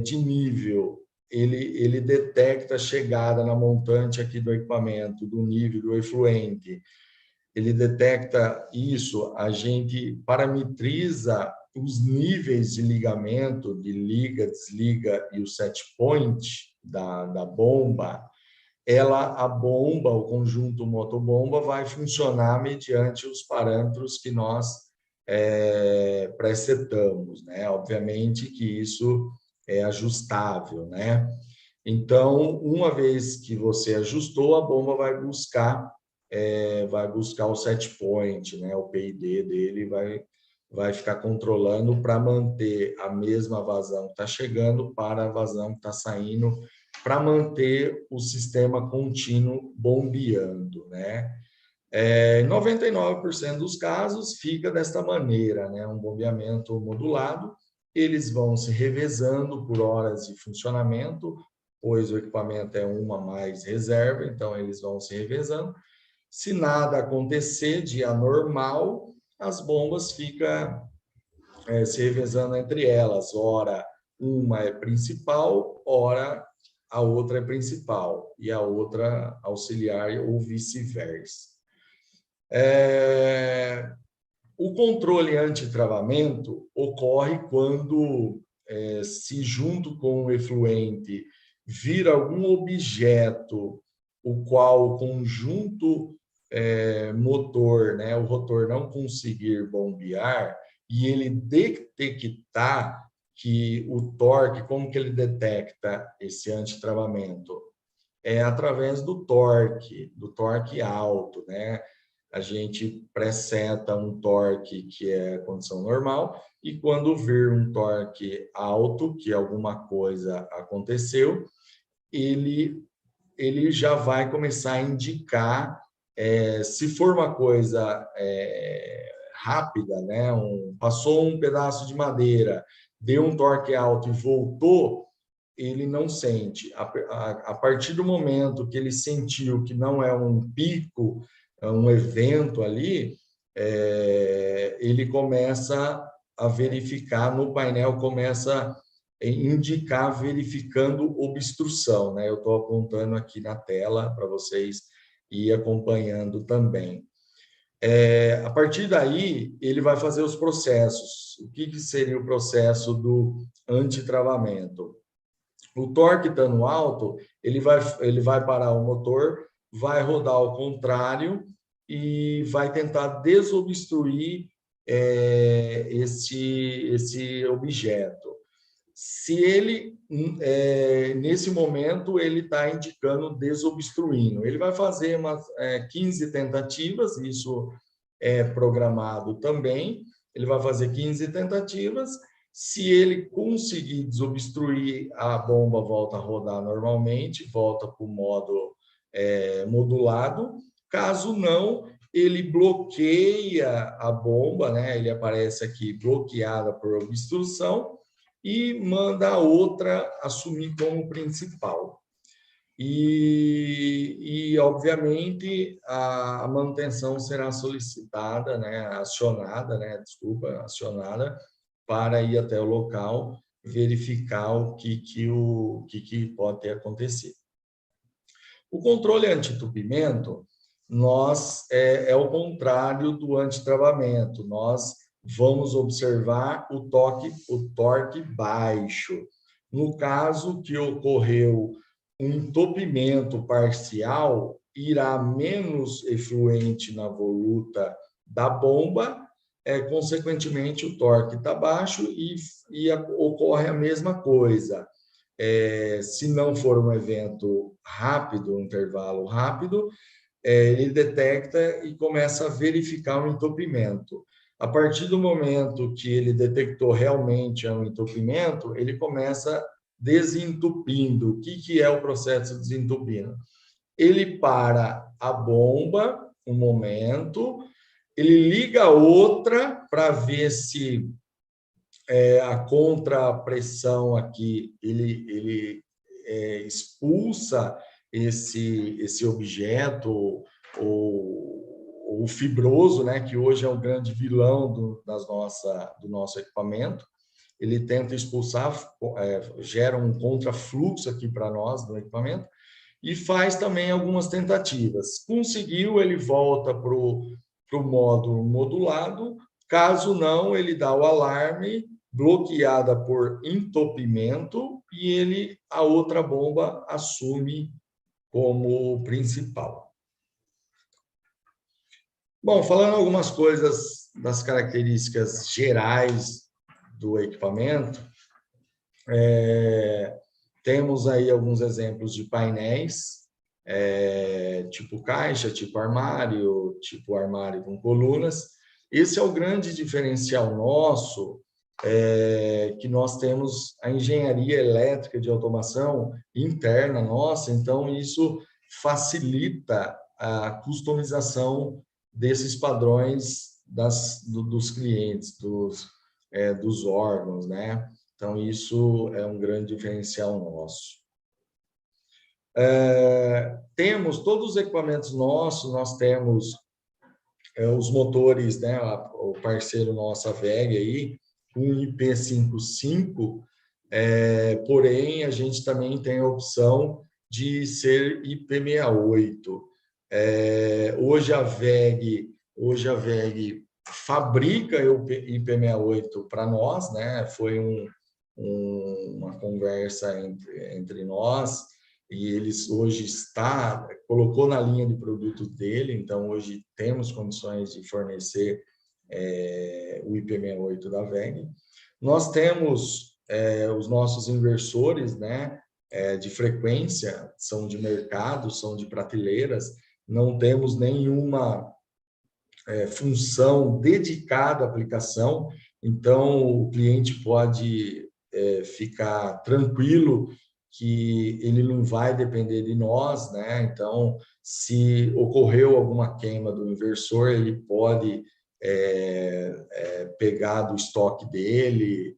de nível ele detecta a chegada na montante aqui do equipamento, do nível do efluente, ele detecta isso, a gente parametriza os níveis de ligamento, de liga, desliga e o set point da bomba. A bomba, o conjunto motobomba, vai funcionar mediante os parâmetros que nós presetamos, né? Obviamente que isso é ajustável, né? Então, uma vez que você ajustou, a bomba vai buscar o set point, né? O PID dele vai ficar controlando para manter a mesma vazão que está chegando para a vazão que está saindo, para manter o sistema contínuo bombeando, né? Em 99% dos casos fica desta maneira, né? Um bombeamento modulado, eles vão se revezando por horas de funcionamento, pois o equipamento é uma mais reserva, então eles vão se revezando. Se nada acontecer de anormal, as bombas ficam se revezando entre elas. Ora, uma é principal, ora a outra é principal e a outra auxiliar ou vice-versa. O controle antitravamento ocorre quando, se junto com o efluente vir algum objeto, o qual o conjunto motor, né, o rotor não conseguir bombear, e ele detectar que o torque, como que ele detecta esse antitravamento? É através do torque alto, né? A gente preseta um torque que é a condição normal, e quando vir um torque alto, que alguma coisa aconteceu, ele já vai começar a indicar, se for uma coisa rápida, né? Passou um pedaço de madeira, deu um torque alto e voltou, ele não sente. A partir do momento que ele sentiu que não é um pico, é um evento ali, ele começa a verificar no painel, começa a indicar verificando obstrução, né? Eu estou apontando aqui na tela para vocês ir acompanhando também. A partir daí, ele vai fazer os processos. O que seria o processo do antitravamento? O torque estando alto, ele vai parar o motor, vai rodar ao contrário e vai tentar desobstruir esse objeto. Se ele, nesse momento, ele está indicando desobstruindo. Ele vai fazer umas 15 tentativas, isso é programado também. Ele vai fazer 15 tentativas. Se ele conseguir desobstruir, a bomba volta a rodar normalmente, volta para o modo modulado. Caso não, ele bloqueia a bomba, né? Ele aparece aqui bloqueada por obstrução, e manda a outra assumir como principal. E obviamente, a manutenção será solicitada, né, acionada para ir até o local, verificar o que pode ter acontecido. O controle anti-entupimento, é o contrário do antitravamento. Nós vamos observar o torque baixo. No caso que ocorreu um entupimento parcial, irá menos efluente na voluta da bomba, consequentemente o torque está baixo e ocorre a mesma coisa. Se não for um evento rápido, um intervalo rápido, ele detecta e começa a verificar o entupimento. A partir do momento que ele detectou realmente um entupimento, ele começa desentupindo. O que é o processo de desentupindo? Ele para a bomba um momento, ele liga outra para ver se a contrapressão aqui, ele expulsa esse objeto, o fibroso, né, que hoje é o grande vilão do nosso equipamento. Ele tenta expulsar, gera um contrafluxo aqui para nós do equipamento, e faz também algumas tentativas. Conseguiu, ele volta para o modo modulado. Caso não, ele dá o alarme, bloqueada por entupimento, e a outra bomba assume como principal. Bom, falando algumas coisas das características gerais do equipamento, temos aí alguns exemplos de painéis, tipo caixa, tipo armário com colunas. Esse é o grande diferencial nosso, que nós temos a engenharia elétrica de automação interna nossa, então isso facilita a customização desses padrões dos clientes, dos órgãos, né? Então, isso é um grande diferencial nosso. Temos todos os equipamentos nossos, nós temos os motores, né? O parceiro nosso, a WEG, aí, um IP55, porém, a gente também tem a opção de ser IP68. Hoje a WEG fabrica o IP68 para nós, né? Foi uma conversa entre nós, e eles hoje colocou na linha de produtos dele, então hoje temos condições de fornecer o IP68 da WEG. Nós temos os nossos inversores, né, de frequência, são de mercado, são de prateleiras, não temos nenhuma função dedicada à aplicação, então o cliente pode ficar tranquilo que ele não vai depender de nós, né? Então, se ocorreu alguma queima do inversor, ele pode pegar do estoque dele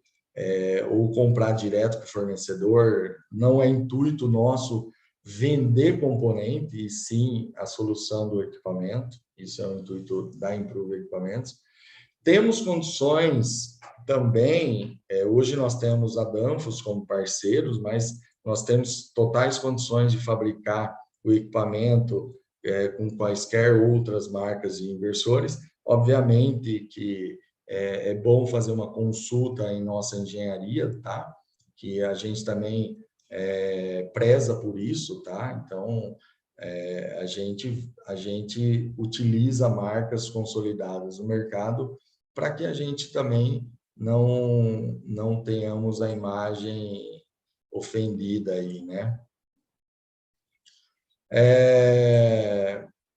ou comprar direto para o fornecedor. Não é intuito nosso vender componente, e sim a solução do equipamento. Isso é o intuito da Improve Equipamentos. Temos condições também, hoje nós temos a Danfoss como parceiros, mas nós temos totais condições de fabricar o equipamento com quaisquer outras marcas de inversores. Obviamente que é bom fazer uma consulta em nossa engenharia, tá? Que a gente também preza por isso, tá? Então, a gente utiliza marcas consolidadas no mercado para que a gente também não tenhamos a imagem ofendida aí, né?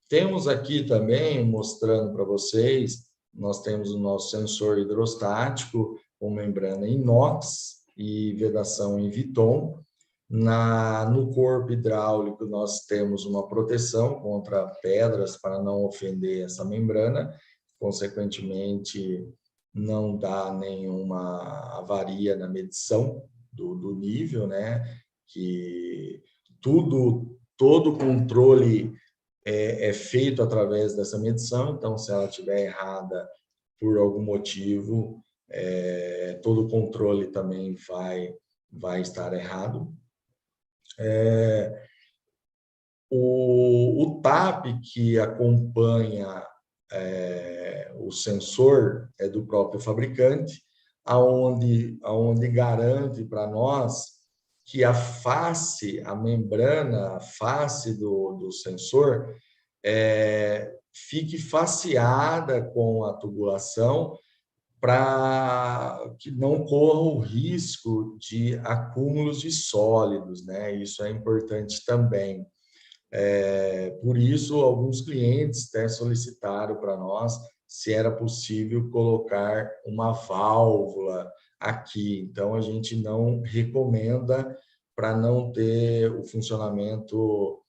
Temos aqui também, mostrando para vocês, nós temos o nosso sensor hidrostático com membrana inox e vedação em Viton. No corpo hidráulico, nós temos uma proteção contra pedras para não ofender essa membrana, consequentemente, não dá nenhuma avaria na medição do nível, né? Que todo controle é feito através dessa medição, então, se ela estiver errada por algum motivo, todo controle também vai estar errado. O TAP que acompanha o sensor é do próprio fabricante, aonde garante para nós que a membrana, a face do sensor fique faceada com a tubulação, para que não corra o risco de acúmulos de sólidos, né? Isso é importante também. Por isso, alguns clientes até solicitaram para nós se era possível colocar uma válvula aqui. Então, a gente não recomenda para não ter o funcionamento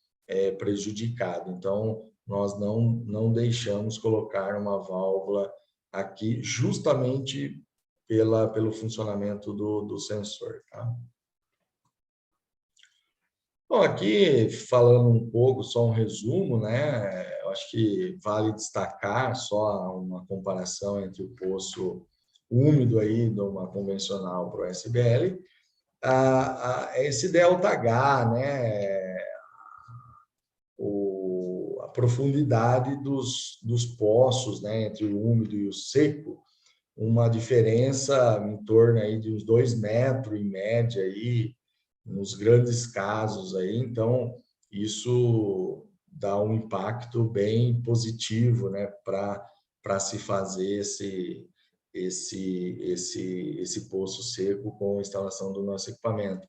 prejudicado. Então, nós não deixamos colocar uma válvula aqui, justamente pelo funcionamento do sensor, tá? Bom, aqui falando um pouco, só um resumo, né? Eu acho que vale destacar só uma comparação entre o poço úmido aí de uma convencional para o SBL, esse ΔH, né? A profundidade dos poços, né? Entre o úmido e o seco, uma diferença em torno aí de uns 2 metros em média aí, nos grandes casos aí. Então, isso dá um impacto bem positivo, né, para se fazer esse poço seco com a instalação do nosso equipamento.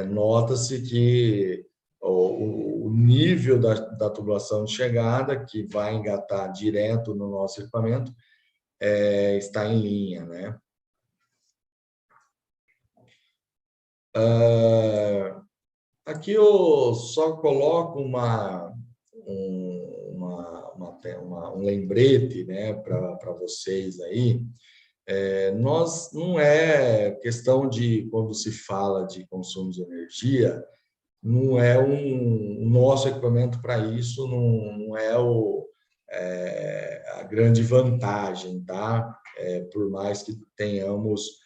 Nota-se que o nível da tubulação de chegada, que vai engatar direto no nosso equipamento, está em linha, né? Aqui eu só coloco um lembrete, né, para vocês aí, Nós não é questão de, quando se fala de consumo de energia, não é o nosso equipamento para isso, não é a grande vantagem, tá? Por mais que tenhamos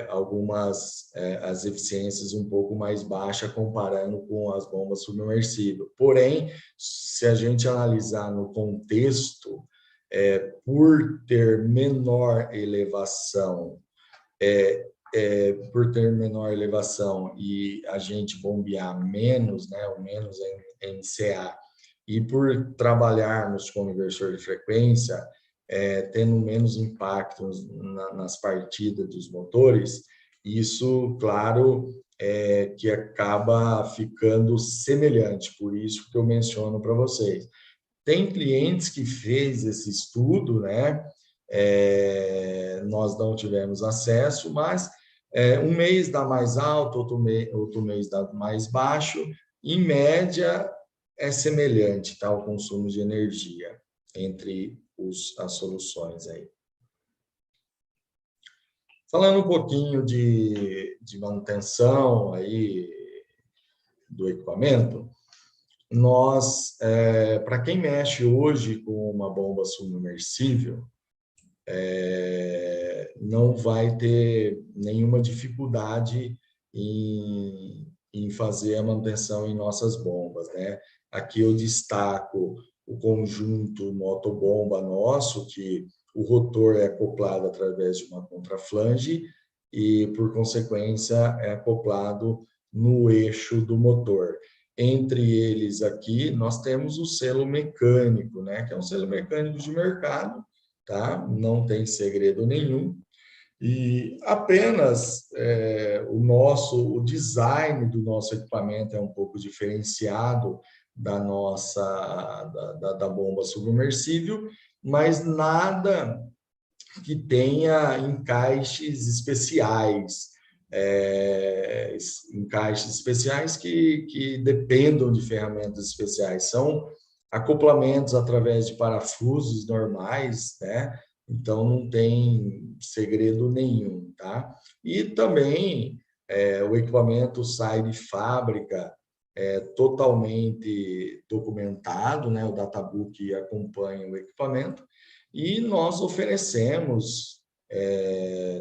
algumas as eficiências um pouco mais baixas comparando com as bombas submersíveis. Porém, se a gente analisar no contexto, por ter menor elevação, e a gente bombear menos, né, o menos em CA, e por trabalharmos com inversor de frequência, tendo menos impacto nas partidas dos motores, isso, claro, que acaba ficando semelhante, por isso que eu menciono para vocês. Tem clientes que fez esse estudo, né? Nós não tivemos acesso, mas um mês dá mais alto, outro mês dá mais baixo. Em média, é semelhante, tá, o consumo de energia entre as soluções aí. Falando um pouquinho de manutenção aí do equipamento, nós, para quem mexe hoje com uma bomba submersível, não vai ter nenhuma dificuldade em fazer a manutenção em nossas bombas, né? Aqui eu destaco o conjunto motobomba nosso, que o rotor é acoplado através de uma contraflange e, por consequência, é acoplado no eixo do motor. Entre eles aqui, nós temos o selo mecânico, né? Que é um selo mecânico de mercado, tá? Não tem segredo nenhum. E apenas o design do nosso equipamento é um pouco diferenciado da da bomba submersível, mas nada que tenha encaixes especiais, que dependam de ferramentas especiais. São acoplamentos através de parafusos normais, né? Então, não tem segredo nenhum, tá? E também o equipamento sai de fábrica totalmente documentado, né? O databook acompanha o equipamento e nós oferecemos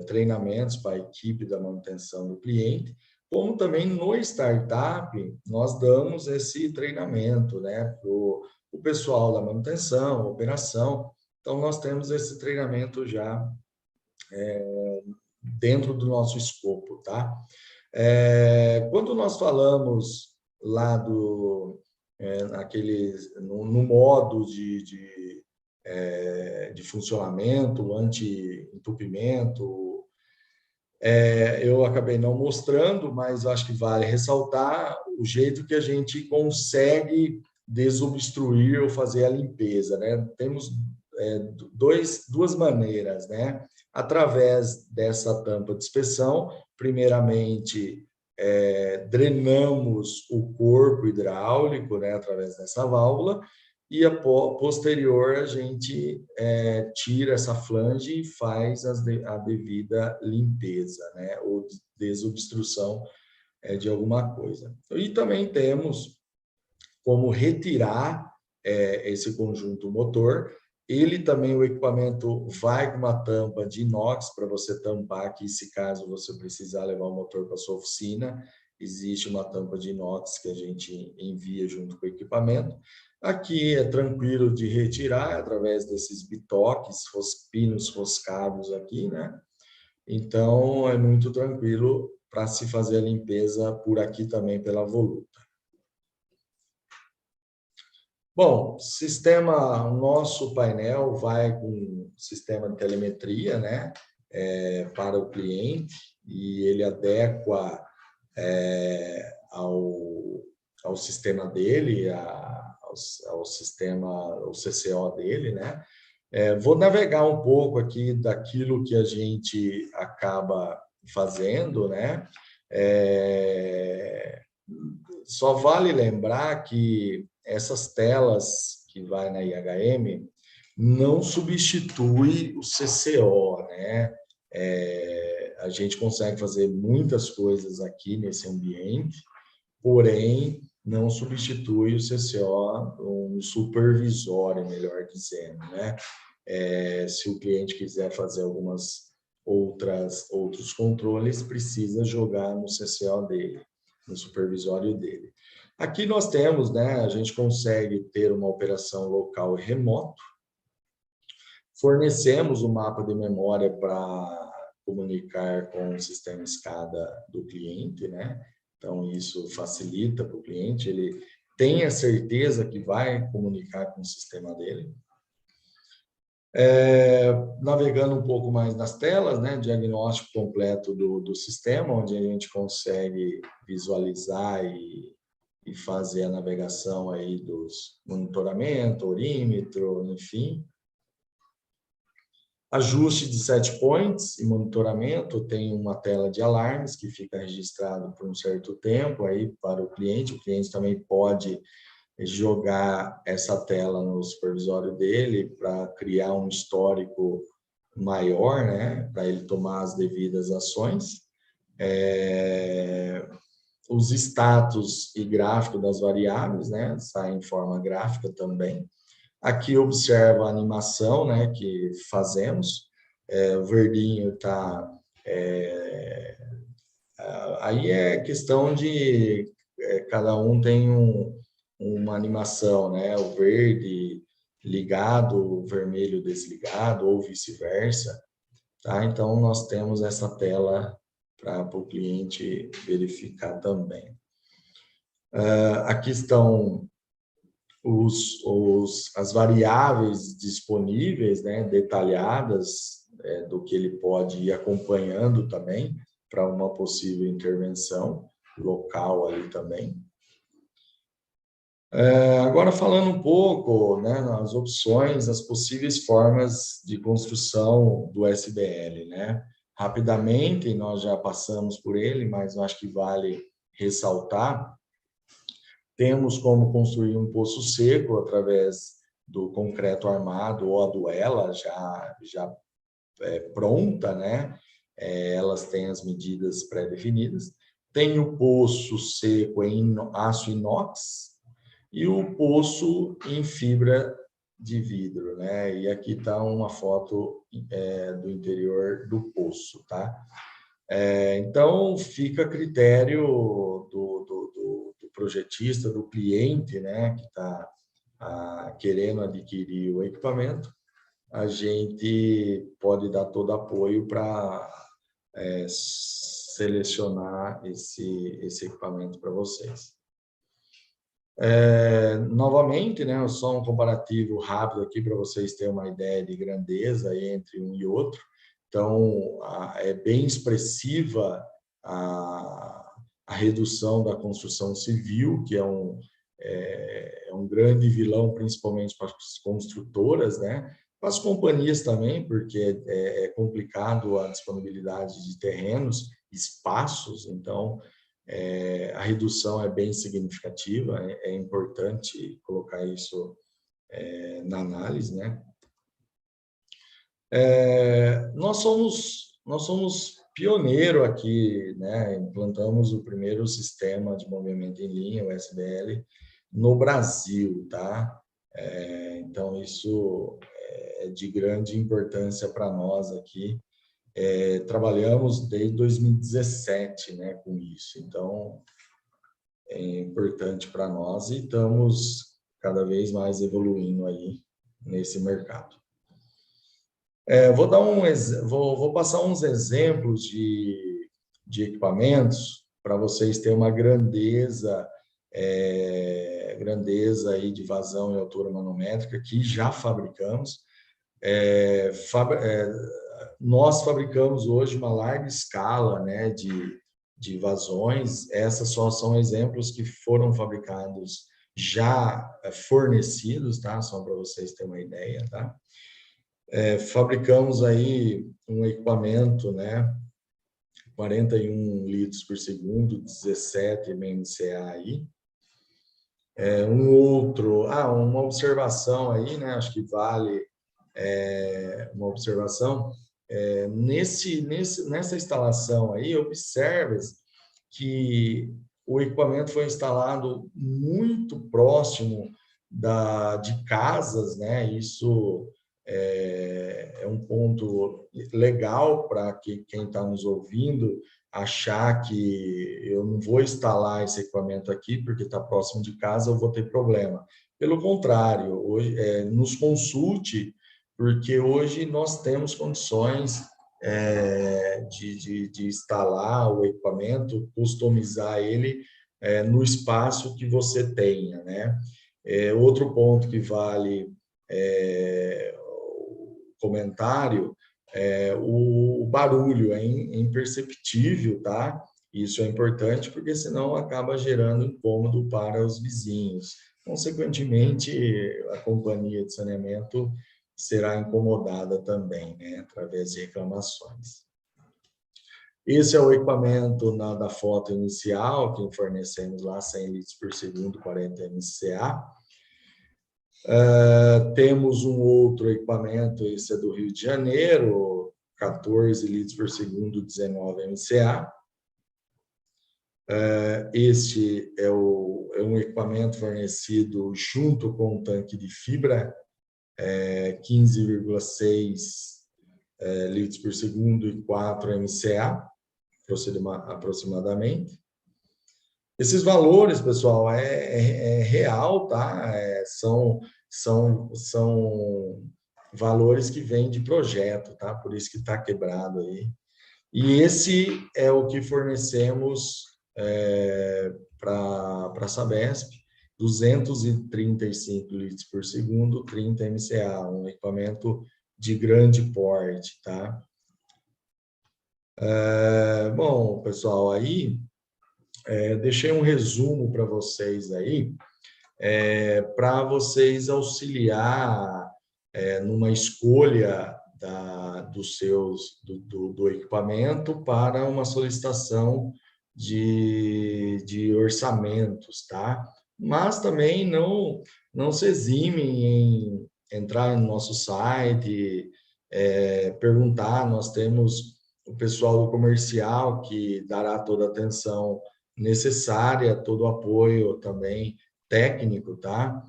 treinamentos para a equipe da manutenção do cliente, como também no startup nós damos esse treinamento, né? Para o pessoal da manutenção, operação. Então, nós temos esse treinamento já dentro do nosso escopo, tá? Quando nós falamos lá no modo de funcionamento, anti-entupimento, eu acabei não mostrando, mas acho que vale ressaltar o jeito que a gente consegue desobstruir ou fazer a limpeza, né? Temos duas maneiras, né? Através dessa tampa de inspeção, primeiramente, drenamos o corpo hidráulico, né? Através dessa válvula, e posterior a gente tira essa flange e faz a devida limpeza, né? Ou desobstrução de alguma coisa. E também temos como retirar esse conjunto motor. Ele também, o equipamento vai com uma tampa de inox para você tampar aqui, se caso você precisar levar o motor para a sua oficina, existe uma tampa de inox que a gente envia junto com o equipamento. Aqui é tranquilo de retirar através desses bitoques, pinos roscados aqui, né? Então, é muito tranquilo para se fazer a limpeza por aqui também pela voluta. Bom, o nosso painel vai com sistema de telemetria, né, para o cliente, e ele adequa ao sistema dele, ao sistema, o CCO dele, né. Vou navegar um pouco aqui daquilo que a gente acaba fazendo, né. Só vale lembrar que essas telas que vai na IHM não substitui o CCO, né? A gente consegue fazer muitas coisas aqui nesse ambiente, porém, não substitui o CCO, um supervisório, melhor dizendo, né? Se o cliente quiser fazer outros controles, precisa jogar no CCO dele, no supervisório dele. Aqui nós temos, né, a gente consegue ter uma operação local e remoto, fornecemos o mapa de memória para comunicar com o sistema SCADA do cliente, né? Então, isso facilita para o cliente, ele tem a certeza que vai comunicar com o sistema dele. Navegando um pouco mais nas telas, né? Diagnóstico completo do sistema, onde a gente consegue visualizar e fazer a navegação aí dos monitoramento, orímetro, enfim. Ajuste de set points e monitoramento, tem uma tela de alarmes que fica registrado por um certo tempo aí para o cliente também pode jogar essa tela no supervisório dele para criar um histórico maior, né, para ele tomar as devidas ações. Os status e gráfico das variáveis, né, saem em forma gráfica também. Aqui observa a animação, né, que fazemos. O verdinho está... aí é questão de... cada um tem uma animação, né? O verde ligado, o vermelho desligado, ou vice-versa. Tá? Então, nós temos essa tela para o cliente verificar também. Aqui estão as variáveis disponíveis, né, detalhadas, do que ele pode ir acompanhando também para uma possível intervenção local ali também. Agora falando um pouco, né, nas opções, as possíveis formas de construção do SBL, né? Rapidamente, nós já passamos por ele, mas eu acho que vale ressaltar. Temos como construir um poço seco através do concreto armado ou a duela já pronta, né? Elas têm as medidas pré-definidas. Tem o poço seco em aço inox e o poço em fibra de vidro, né? E aqui está uma foto do interior do poço, tá? Então, fica a critério do projetista, do cliente, né, que está querendo adquirir o equipamento, a gente pode dar todo apoio para selecionar esse equipamento para vocês. Novamente, né, só um comparativo rápido aqui para vocês terem uma ideia de grandeza entre um e outro. Então, é bem expressiva a redução da construção civil, que é um grande vilão, principalmente para as construtoras, né? Para as companhias também, porque é complicado a disponibilidade de terrenos, espaços, então a redução é bem significativa, é importante colocar isso na análise, né? Nós somos pioneiro aqui, né? Implantamos o primeiro sistema de movimento em linha, o SBL, no Brasil, tá? Então, isso é de grande importância para nós aqui. Trabalhamos desde 2017, né, com isso, então é importante para nós e estamos cada vez mais evoluindo aí nesse mercado. Vou passar uns exemplos de equipamentos para vocês terem uma grandeza aí de vazão e altura manométrica que já fabricamos. Nós fabricamos hoje uma larga escala, né, de vazões. Essas só são exemplos que foram fabricados já fornecidos, tá? Só para vocês terem uma ideia, tá? Fabricamos aí um equipamento, né, 41 litros por segundo, 17 MMCA aí. Uma observação aí, né, acho que vale uma observação. Nessa instalação aí, observe que o equipamento foi instalado muito próximo de casas, né? Isso é um ponto legal para que quem está nos ouvindo achar que eu não vou instalar esse equipamento aqui porque está próximo de casa, eu vou ter problema. Pelo contrário, hoje, nos consulte, porque hoje nós temos condições de instalar o equipamento, customizar ele no espaço que você tenha, né? Outro ponto que vale comentário, o barulho é imperceptível, tá? Isso é importante porque senão acaba gerando incômodo para os vizinhos. Consequentemente, a companhia de saneamento será incomodada também, né, através de reclamações. Esse é o equipamento da foto inicial, que fornecemos lá 100 litros por segundo, 40 MCA. Temos um outro equipamento, esse é do Rio de Janeiro, 14 litros por segundo, 19 MCA. Este é um equipamento fornecido junto com um tanque de fibra, 15,6 litros por segundo e 4 MCA, aproximadamente. Esses valores, pessoal, é real, tá? São valores que vêm de projeto, tá? Por isso que está quebrado aí. E esse é o que fornecemos para a Sabesp, 235 litros por segundo, 30 MCA, um equipamento de grande porte, tá? Bom, pessoal, aí deixei um resumo para vocês aí, para vocês auxiliar numa escolha do equipamento para uma solicitação de orçamentos, tá? Mas também não se eximem em entrar no nosso site, perguntar, nós temos o pessoal do comercial que dará toda a atenção necessária, todo o apoio também técnico, tá?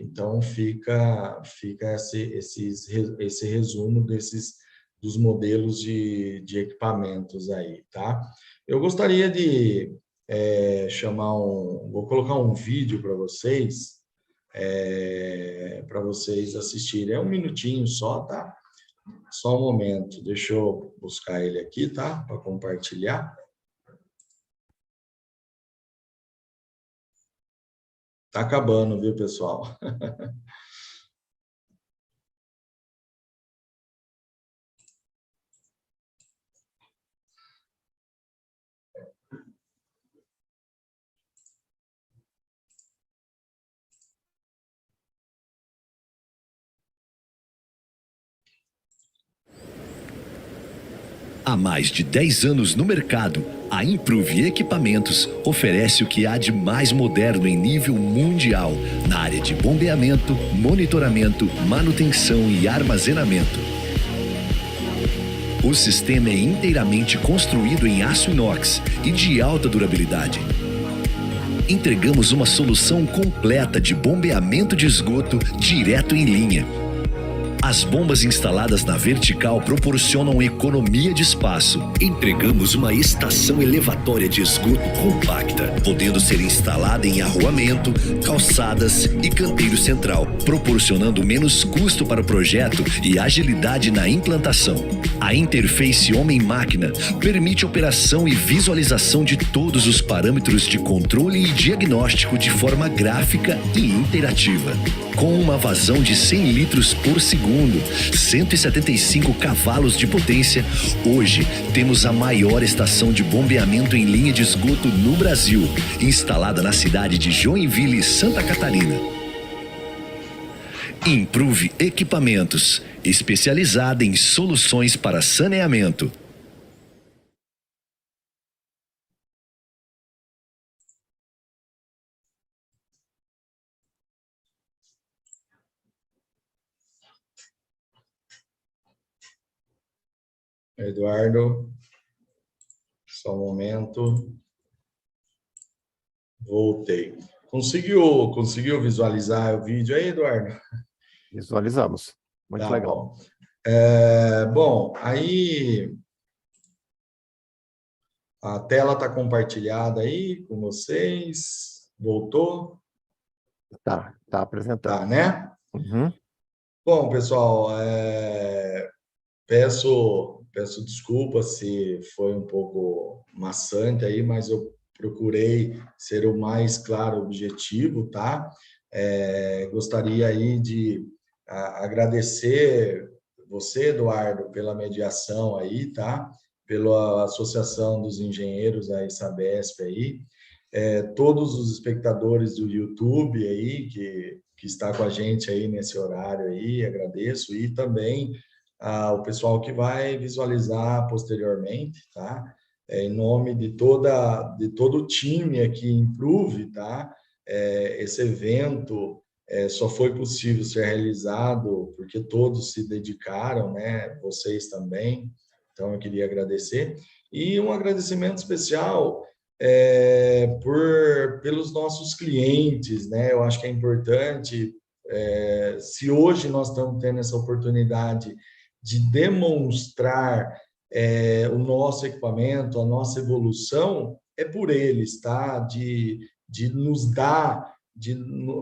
Então fica esse resumo dos modelos de equipamentos aí, tá? Eu gostaria de vou colocar um vídeo para vocês assistirem. É um minutinho só, tá? Só um momento, deixa eu buscar ele aqui, tá? Para compartilhar. Tá acabando, viu, pessoal? Há mais de 10 anos no mercado, a Improve Equipamentos oferece o que há de mais moderno em nível mundial na área de bombeamento, monitoramento, manutenção e armazenamento. O sistema é inteiramente construído em aço inox e de alta durabilidade. Entregamos uma solução completa de bombeamento de esgoto direto em linha. As bombas instaladas na vertical proporcionam economia de espaço. Entregamos uma estação elevatória de esgoto compacta, podendo ser instalada em arruamento, calçadas e canteiro central, proporcionando menos custo para o projeto e agilidade na implantação. A interface homem-máquina permite operação e visualização de todos os parâmetros de controle e diagnóstico de forma gráfica e interativa. Com uma vazão de 100 litros por segundo, 175 cavalos de potência, hoje temos a maior estação de bombeamento em linha de esgoto no Brasil, instalada na cidade de Joinville, Santa Catarina. Improve Equipamentos, especializada em soluções para saneamento. Eduardo, só um momento. Voltei. Conseguiu visualizar o vídeo aí, Eduardo? Visualizamos. Muito Tá legal. bom. Bom, aí a tela está compartilhada aí com vocês. Voltou? Tá apresentando. Tá, né? Uhum. Bom, pessoal, peço desculpas se foi um pouco maçante aí, mas eu procurei ser o mais claro objetivo, tá? Gostaria aí de agradecer você, Eduardo, pela mediação aí, tá? Pela Associação dos Engenheiros da Sabesp aí, todos os espectadores do YouTube aí que está com a gente aí nesse horário aí, agradeço, e também o pessoal que vai visualizar posteriormente, tá? Em nome de todo o time aqui em Improve, tá? Esse evento só foi possível ser realizado porque todos se dedicaram, né? Vocês também. Então, eu queria agradecer. E um agradecimento especial pelos nossos clientes, né? Eu acho que é importante, se hoje nós estamos tendo essa oportunidade de demonstrar o nosso equipamento, a nossa evolução, é por eles, tá? De nos dar,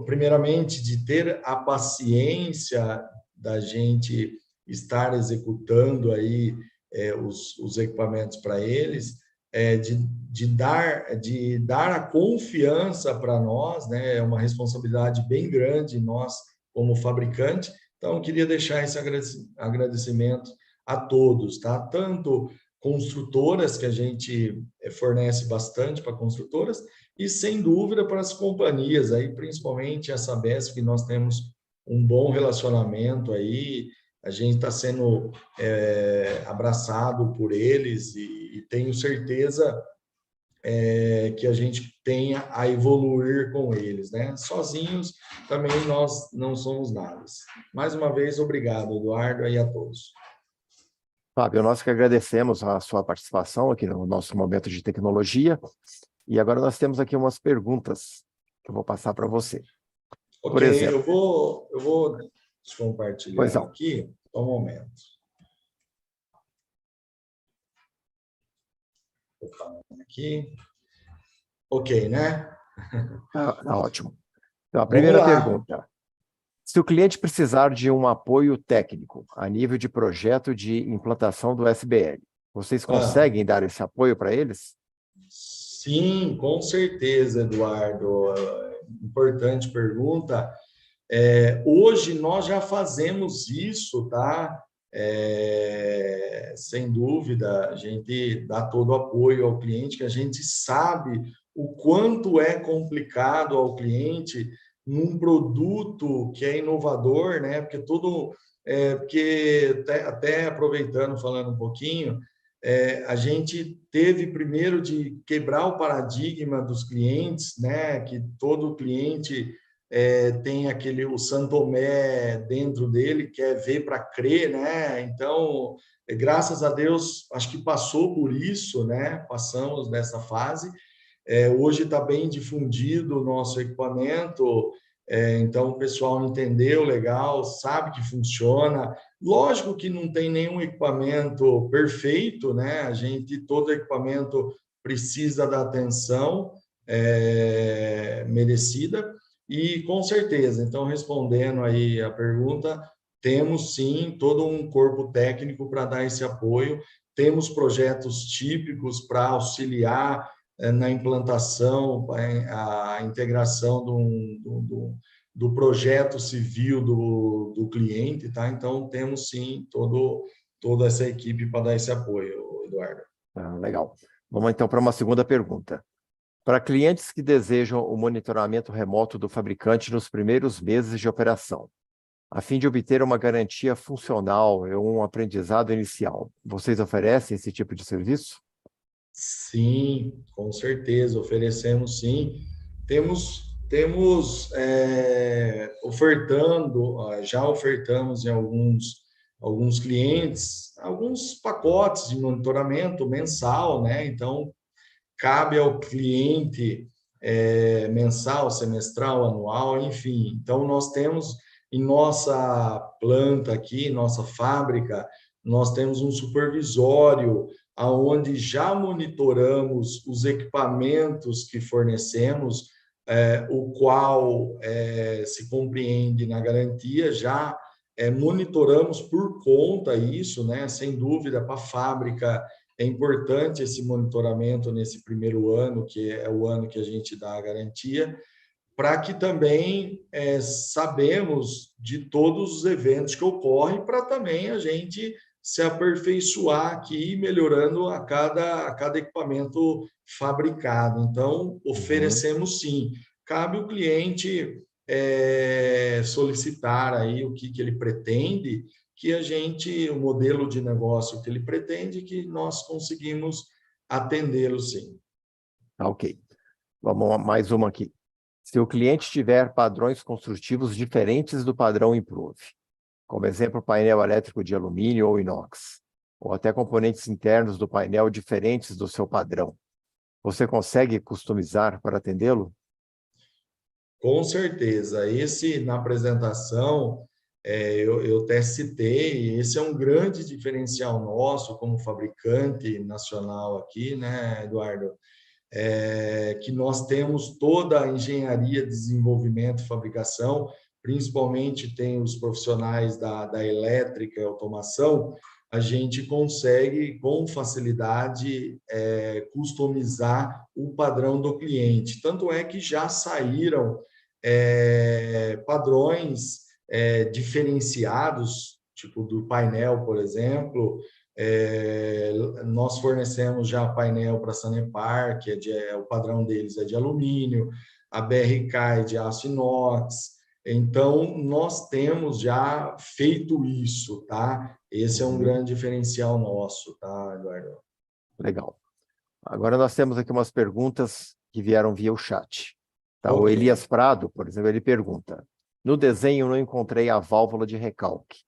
primeiramente, de ter a paciência da gente estar executando aí os equipamentos para eles, de dar a confiança para nós, né? É uma responsabilidade bem grande nós como fabricante. Então, eu queria deixar esse agradecimento a todos, tá? Tanto construtoras, que a gente fornece bastante para construtoras, e, sem dúvida, para as companhias, aí, principalmente a Sabesp, que nós temos um bom relacionamento aí, a gente está sendo abraçado por eles e tenho certeza que a gente tenha a evoluir com eles, né? Sozinhos também nós não somos nada. Mais uma vez, obrigado, Eduardo, e a todos. Fábio, nós que agradecemos a sua participação aqui no nosso momento de tecnologia. E agora nós temos aqui umas perguntas que eu vou passar para você. Ok, por exemplo, eu vou compartilhar aqui, só um momento. Vou falar aqui. Ok, né? Tá ótimo. Então, a primeira pergunta. Se o cliente precisar de um apoio técnico a nível de projeto de implantação do SBL, vocês conseguem dar esse apoio para eles? Sim, com certeza, Eduardo. Importante pergunta. Hoje nós já fazemos isso, tá? Sem dúvida, a gente dá todo o apoio ao cliente, que a gente sabe o quanto é complicado ao cliente num produto que é inovador, né? Porque até aproveitando, falando um pouquinho, a gente teve primeiro de quebrar o paradigma dos clientes, né? Que todo cliente tem o Santomé dentro dele, quer ver para crer, né? Então, graças a Deus, acho que passou por isso, né? Passamos dessa fase. Hoje está bem difundido o nosso equipamento, então o pessoal entendeu legal, sabe que funciona. Lógico que não tem nenhum equipamento perfeito, né? Todo equipamento precisa da atenção merecida, e com certeza, então, respondendo aí a pergunta, temos sim todo um corpo técnico para dar esse apoio, temos projetos típicos para auxiliar na implantação, a integração do projeto civil do cliente, tá? Então, temos sim toda essa equipe para dar esse apoio, Eduardo. Legal. Vamos então para uma segunda pergunta. Para clientes que desejam o monitoramento remoto do fabricante nos primeiros meses de operação, a fim de obter uma garantia funcional e um aprendizado inicial, vocês oferecem esse tipo de serviço? Sim, com certeza, oferecemos sim. Temos já ofertamos em alguns alguns clientes, alguns pacotes de monitoramento mensal, né? Então, cabe ao cliente mensal, semestral, anual, enfim. Então, nós temos em nossa planta aqui, nossa fábrica, nós temos um supervisório aonde já monitoramos os equipamentos que fornecemos, o qual se compreende na garantia, já monitoramos por conta isso, né? Sem dúvida, para a fábrica é importante esse monitoramento nesse primeiro ano, que é o ano que a gente dá a garantia, para que também sabemos de todos os eventos que ocorrem, para também a gente se aperfeiçoar aqui, melhorando a cada equipamento fabricado. Então, oferecemos sim. Cabe o cliente solicitar aí o que ele pretende, que a gente, o modelo de negócio que ele pretende, que nós conseguimos atendê-lo sim. Ok. Vamos a mais uma aqui. Se o cliente tiver padrões construtivos diferentes do padrão Improve, como exemplo, painel elétrico de alumínio ou inox, ou até componentes internos do painel diferentes do seu padrão, você consegue customizar para atendê-lo? Com certeza. Esse, na apresentação, eu até citei, esse é um grande diferencial nosso como fabricante nacional aqui, né, Eduardo? Que nós temos toda a engenharia, desenvolvimento e fabricação, principalmente tem os profissionais da elétrica e automação, a gente consegue com facilidade customizar o padrão do cliente. Tanto é que já saíram padrões diferenciados, tipo do painel, por exemplo. Nós fornecemos já painel para a Sanepar, que o padrão deles é de alumínio, a BRK é de aço inox. Então, nós temos já feito isso, tá? Esse é um grande diferencial nosso, tá, Eduardo? Legal. Agora nós temos aqui umas perguntas que vieram via o chat. Tá? Okay. O Elias Prado, por exemplo, ele pergunta: no desenho não encontrei a válvula de recalque.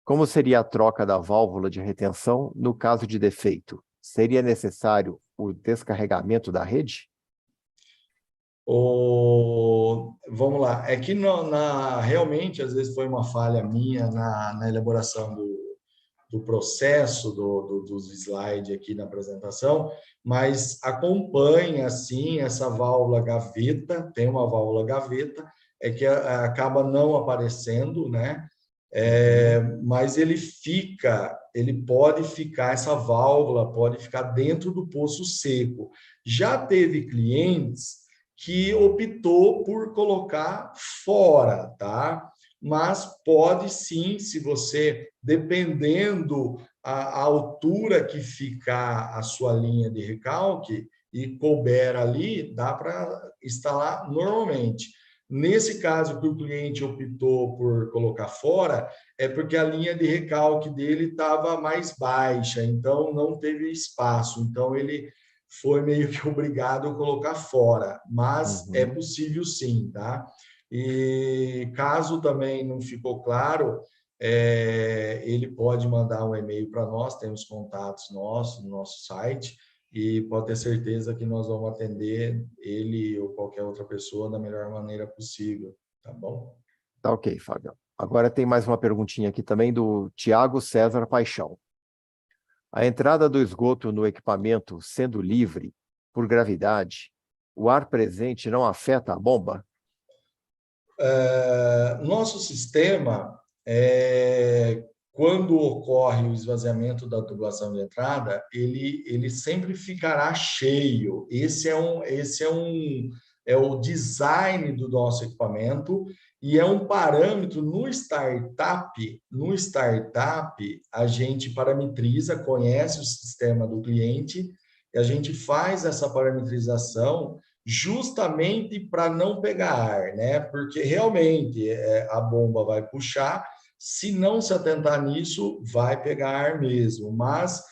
Como seria a troca da válvula de retenção no caso de defeito? Seria necessário o descarregamento da rede? Vamos lá. É que realmente, às vezes, foi uma falha minha na elaboração do processo dos slides aqui na apresentação, mas acompanha, sim, essa válvula gaveta, tem uma válvula gaveta, que acaba não aparecendo, né? Mas ele pode ficar, essa válvula pode ficar dentro do poço seco. Já teve clientes que optou por colocar fora, tá? Mas pode sim, se você, dependendo a altura que ficar a sua linha de recalque e couber ali, dá para instalar normalmente. Nesse caso que o cliente optou por colocar fora, é porque a linha de recalque dele estava mais baixa, então não teve espaço. Então, ele foi meio que obrigado a colocar fora, mas é possível sim, tá? E caso também não ficou claro, ele pode mandar um e-mail para nós, temos contatos nossos no nosso site, e pode ter certeza que nós vamos atender ele ou qualquer outra pessoa da melhor maneira possível, tá bom? Tá ok, Fábio. Agora tem mais uma perguntinha aqui também do Tiago César Paixão. A entrada do esgoto no equipamento sendo livre por gravidade, o ar presente não afeta a bomba? Nosso sistema, quando ocorre o esvaziamento da tubulação de entrada, ele sempre ficará cheio. Esse é o design do nosso equipamento e é um parâmetro no startup. No startup, a gente parametriza, conhece o sistema do cliente e a gente faz essa parametrização justamente para não pegar ar, né? Porque realmente a bomba vai puxar, se não se atentar nisso, vai pegar ar mesmo. Mas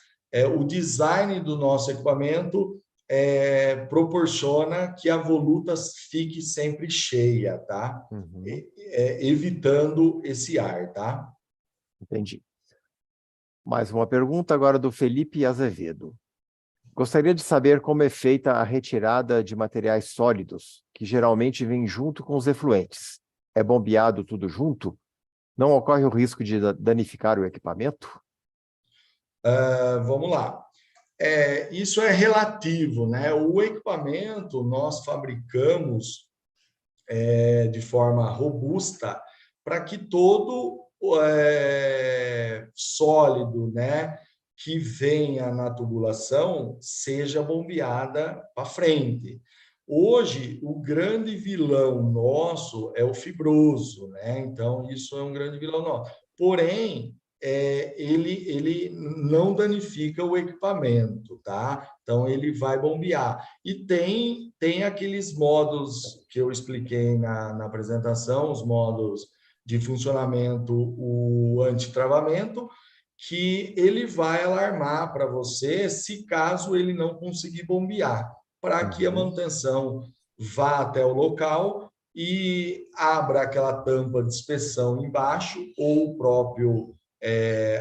o design do nosso equipamento proporciona que a voluta fique sempre cheia, tá? Evitando esse ar, tá? Entendi. Mais uma pergunta agora do Felipe Azevedo. Gostaria de saber como é feita a retirada de materiais sólidos, que geralmente vem junto com os efluentes. É bombeado tudo junto? Não ocorre o risco de danificar o equipamento? Vamos lá. Isso é relativo, né? O equipamento nós fabricamos de forma robusta para que todo sólido, né, que venha na tubulação seja bombeada para frente. Hoje, o grande vilão nosso é o fibroso, né? Então, isso é um grande vilão nosso. Porém, ele não danifica o equipamento, tá? Então, ele vai bombear. E tem aqueles modos que eu expliquei na apresentação, os modos de funcionamento, o antitravamento, que ele vai alarmar para você se caso ele não conseguir bombear, para que a manutenção vá até o local e abra aquela tampa de inspeção embaixo, ou o próprio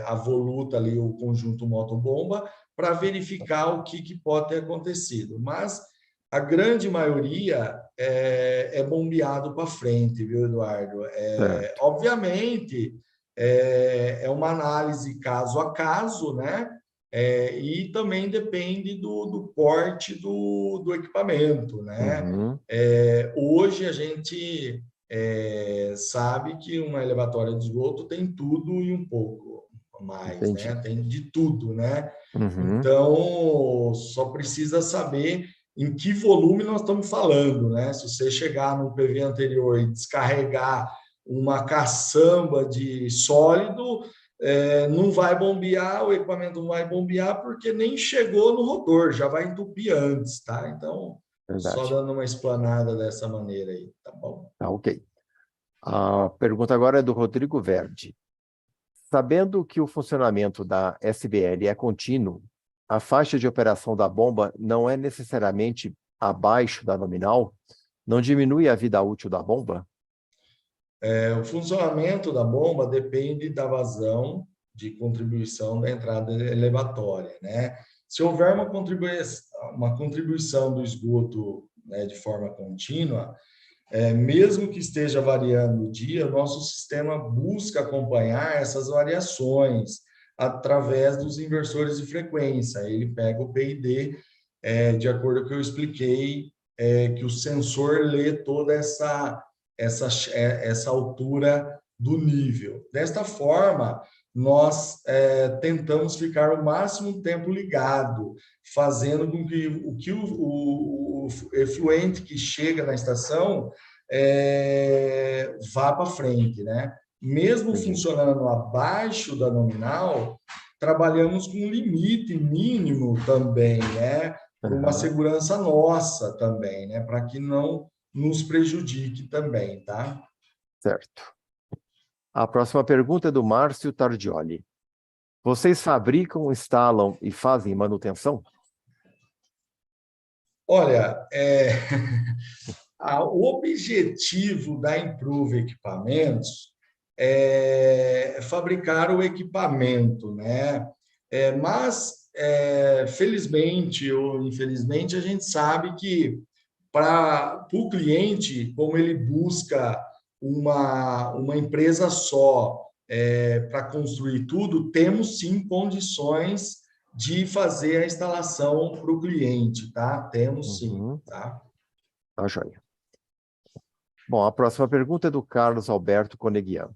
a voluta ali, o conjunto motobomba, para verificar o que pode ter acontecido. Mas a grande maioria é bombeado para frente, viu, Eduardo? Obviamente, é uma análise caso a caso, né? E também depende do porte do equipamento, né? Hoje a gente sabe que uma elevatória de esgoto tem tudo e um pouco mais, Entendi. né? Tem de tudo, né? Então, só precisa saber em que volume nós estamos falando, né? Se você chegar no PV anterior e descarregar uma caçamba de sólido, não vai bombear, o equipamento não vai bombear porque nem chegou no rotor, já vai entupir antes, tá? Então, só dando uma explanada dessa maneira aí, tá bom? Tá, ok. A pergunta agora é do Rodrigo Verde. Sabendo que o funcionamento da SBL é contínuo, a faixa de operação da bomba não é necessariamente abaixo da nominal? Não diminui a vida útil da bomba? O funcionamento da bomba depende da vazão de contribuição da entrada elevatória, né? Se houver uma contribuição do esgoto, né, de forma contínua, mesmo que esteja variando o dia, o nosso sistema busca acompanhar essas variações através dos inversores de frequência. Ele pega o PID, de acordo com o que eu expliquei, que o sensor lê toda essa altura do nível. Desta forma, nós tentamos ficar o máximo tempo ligado, fazendo com que o efluente que chega na estação vá para frente, né? Mesmo funcionando abaixo da nominal, trabalhamos com um limite mínimo também, né? Para uma segurança nossa também, né? Para que não nos prejudique também, tá? Certo. A próxima pergunta é do Márcio Tardioli. Vocês fabricam, instalam e fazem manutenção? Olha, o objetivo da Improve Equipamentos é fabricar o equipamento, né? Mas, felizmente ou infelizmente, a gente sabe que para o cliente, como ele busca uma empresa só para construir tudo, temos sim condições de fazer a instalação para o cliente, tá? Temos sim, tá? Tá, joia. Bom, a próxima pergunta é do Carlos Alberto Coneguian.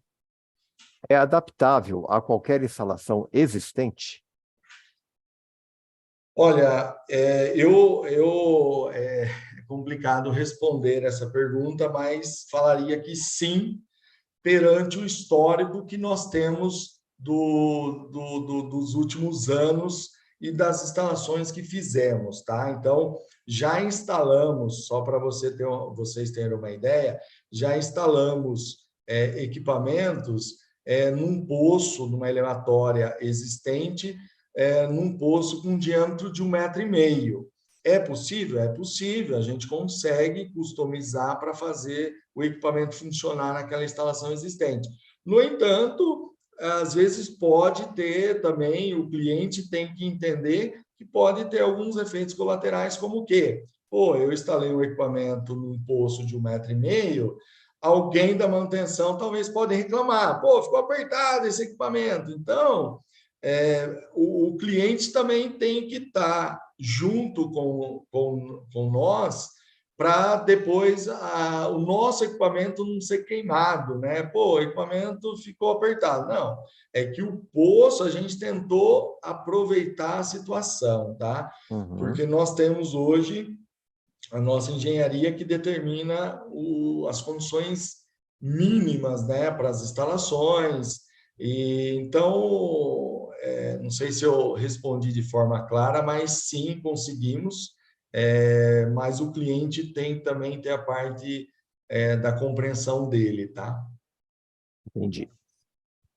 É adaptável a qualquer instalação existente? Olha, é complicado responder essa pergunta, mas falaria que sim, perante o histórico que nós temos dos últimos anos e das instalações que fizemos, tá? Então, já instalamos, só para vocês terem uma ideia, já instalamos equipamentos num poço, numa elevatória existente, num poço com um diâmetro de 1,5 m. É possível? É possível, a gente consegue customizar para fazer o equipamento funcionar naquela instalação existente. No entanto, às vezes pode ter também, o cliente tem que entender que pode ter alguns efeitos colaterais, como o quê? Pô, eu instalei um equipamento num poço de 1,5 m, alguém da manutenção talvez pode reclamar, pô, ficou apertado esse equipamento. Então, o cliente também tem que estar junto com nós para depois o nosso equipamento não ser queimado, né? Pô, o equipamento ficou apertado. Não, é que o poço a gente tentou aproveitar a situação, tá? Porque nós temos hoje a nossa engenharia que determina as condições mínimas, né, para as instalações. E então, não sei se eu respondi de forma clara, mas sim, conseguimos. Mas o cliente tem que também ter a parte da compreensão dele, tá? Entendi.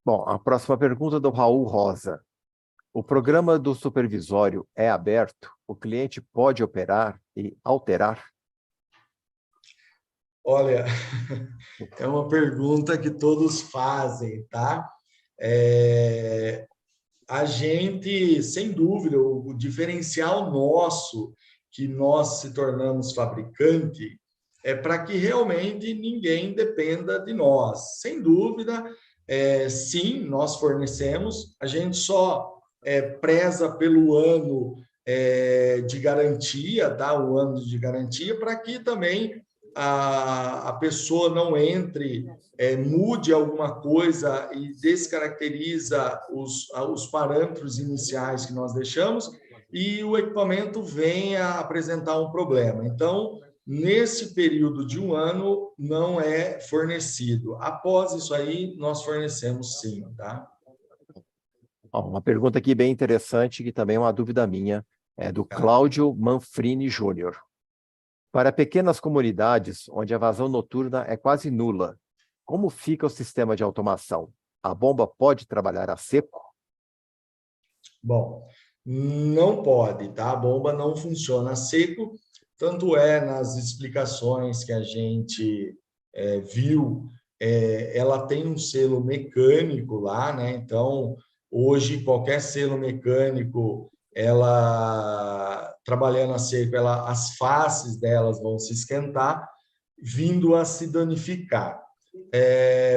Bom, a próxima pergunta é do Raul Rosa. O programa do supervisório é aberto? O cliente pode operar e alterar? Olha, é uma pergunta que todos fazem, tá? A gente, sem dúvida, o diferencial nosso, que nós se tornamos fabricante, é para que realmente ninguém dependa de nós. Sem dúvida, sim, nós fornecemos, a gente só preza pelo ano de garantia, tá? O ano de garantia, para que também a pessoa não entre, mude alguma coisa e descaracteriza os parâmetros iniciais que nós deixamos e o equipamento venha apresentar um problema. Então, nesse período de um ano, não é fornecido. Após isso aí, nós fornecemos sim, tá? Uma pergunta aqui bem interessante, que também é uma dúvida minha, é do Cláudio Manfrini Júnior. Para pequenas comunidades onde a vazão noturna é quase nula, como fica o sistema de automação? A bomba pode trabalhar a seco? Bom, não pode, tá? A bomba não funciona a seco, tanto é nas explicações que a gente viu, ela tem um selo mecânico lá, né? Então, hoje, qualquer selo mecânico, ela trabalhando a seco, as faces delas vão se esquentar, vindo a se danificar.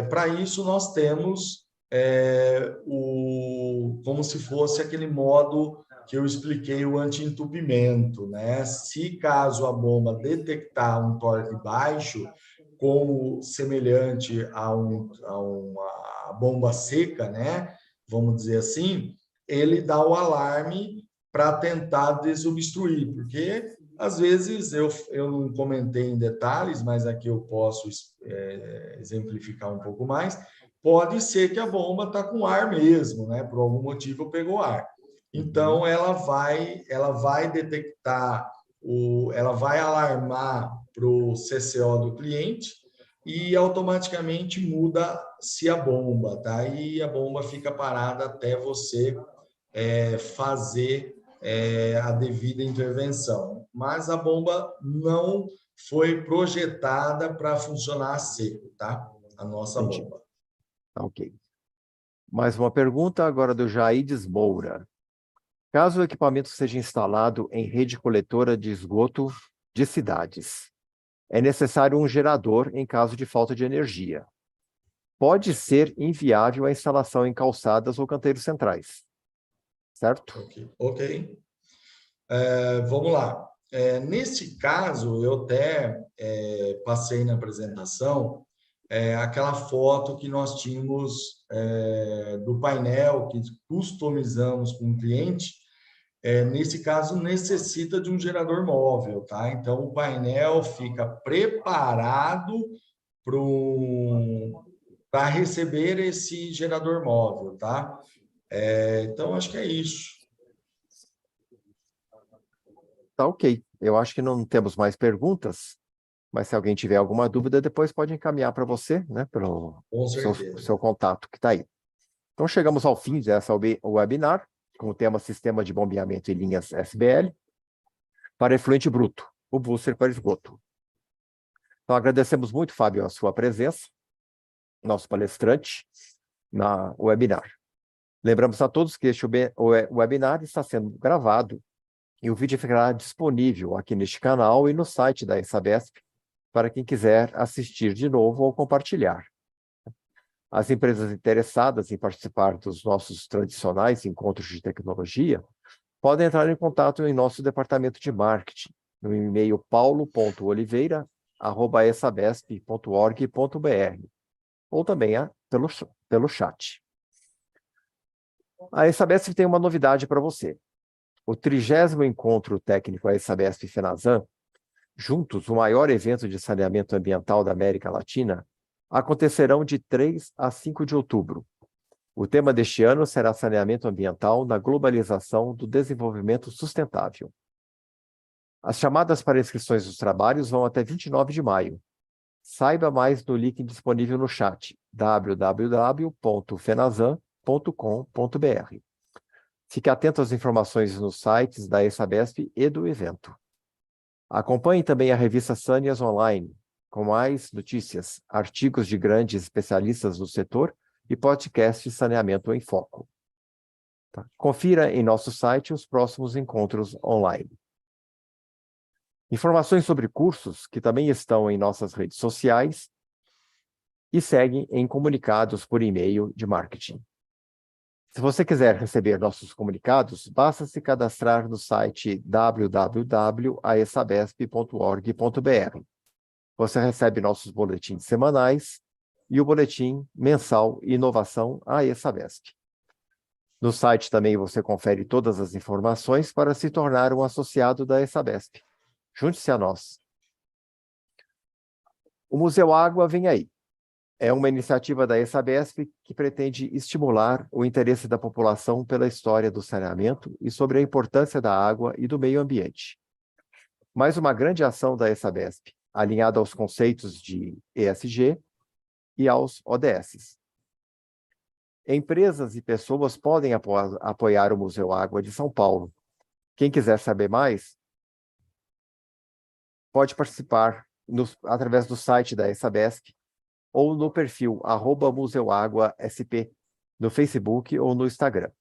Para isso, nós temos como se fosse aquele modo que eu expliquei, o anti-entupimento, né? Se caso a bomba detectar um torque baixo, como semelhante a uma bomba seca, né? Vamos dizer assim, ele dá o alarme para tentar desobstruir, porque às vezes eu não comentei em detalhes, mas aqui eu posso exemplificar um pouco mais. Pode ser que a bomba está com ar mesmo, né? Por algum motivo pegou ar. Então ela vai detectar ela vai alarmar para o CCO do cliente e automaticamente muda-se a bomba, tá? E a bomba fica parada até você fazer a devida intervenção. Mas a bomba não foi projetada para funcionar a seco, tá? A nossa Entendi. bomba. Ok. Mais uma pergunta agora do Jaides Moura. Caso o equipamento seja instalado em rede coletora de esgoto de cidades, é necessário um gerador em caso de falta de energia. Pode ser inviável a instalação em calçadas ou canteiros centrais, certo? Ok. Vamos lá. Nesse caso, eu até passei na apresentação aquela foto que nós tínhamos do painel que customizamos com o cliente. Nesse caso, necessita de um gerador móvel, tá? Então, o painel fica preparado para receber esse gerador móvel, tá? Então, acho que é isso. Tá ok. Eu acho que não temos mais perguntas, mas se alguém tiver alguma dúvida, depois pode encaminhar para você, né? Pelo Com certeza. seu contato que está aí. Então, chegamos ao fim dessa webinar, com o tema Sistema de Bombeamento em Linhas SBL para efluente bruto, o booster para esgoto. Então, agradecemos muito, Fábio, a sua presença, nosso palestrante. na webinar. Lembramos a todos que este webinar está sendo gravado e o vídeo ficará disponível aqui neste canal e no site da ESABESP para quem quiser assistir de novo ou compartilhar. As empresas interessadas em participar dos nossos tradicionais encontros de tecnologia podem entrar em contato em nosso departamento de marketing, no e-mail paulo.oliveira@esabesp.org.br ou também pelo chat. A ESABESP tem uma novidade para você. O 30º Encontro Técnico ESABESP-FENASAN, juntos o maior evento de saneamento ambiental da América Latina, acontecerão de 3 a 5 de outubro. O tema deste ano será saneamento ambiental na globalização do desenvolvimento sustentável. As chamadas para inscrições dos trabalhos vão até 29 de maio. Saiba mais no link disponível no chat, www.fenasan.com.br. Fique atento às informações nos sites da ESABESP e do evento. Acompanhe também a revista Sanias Online, com mais notícias, artigos de grandes especialistas do setor e podcast de saneamento em foco. Confira em nosso site os próximos encontros online. Informações sobre cursos que também estão em nossas redes sociais e seguem em comunicados por e-mail de marketing. Se você quiser receber nossos comunicados, basta se cadastrar no site www.aesabesp.org.br. Você recebe nossos boletins semanais e o boletim mensal Inovação AESABESP. No site também você confere todas as informações para se tornar um associado da ESABESP. Junte-se a nós. O Museu Água vem aí. É uma iniciativa da ESABESP que pretende estimular o interesse da população pela história do saneamento e sobre a importância da água e do meio ambiente. Mais uma grande ação da ESABESP, alinhada aos conceitos de ESG e aos ODS. Empresas e pessoas podem apoiar o Museu Água de São Paulo. Quem quiser saber mais, pode participar através do site da ESABESP ou no perfil @museuaguasp no Facebook ou no Instagram.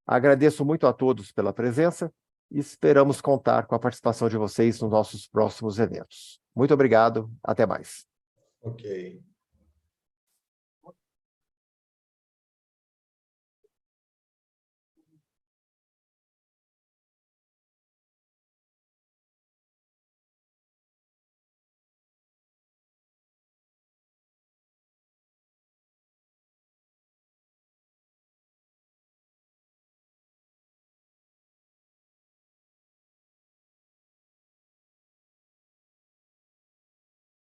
Agradeço muito a todos pela presença e esperamos contar com a participação de vocês nos nossos próximos eventos. Muito obrigado, até mais. Ok.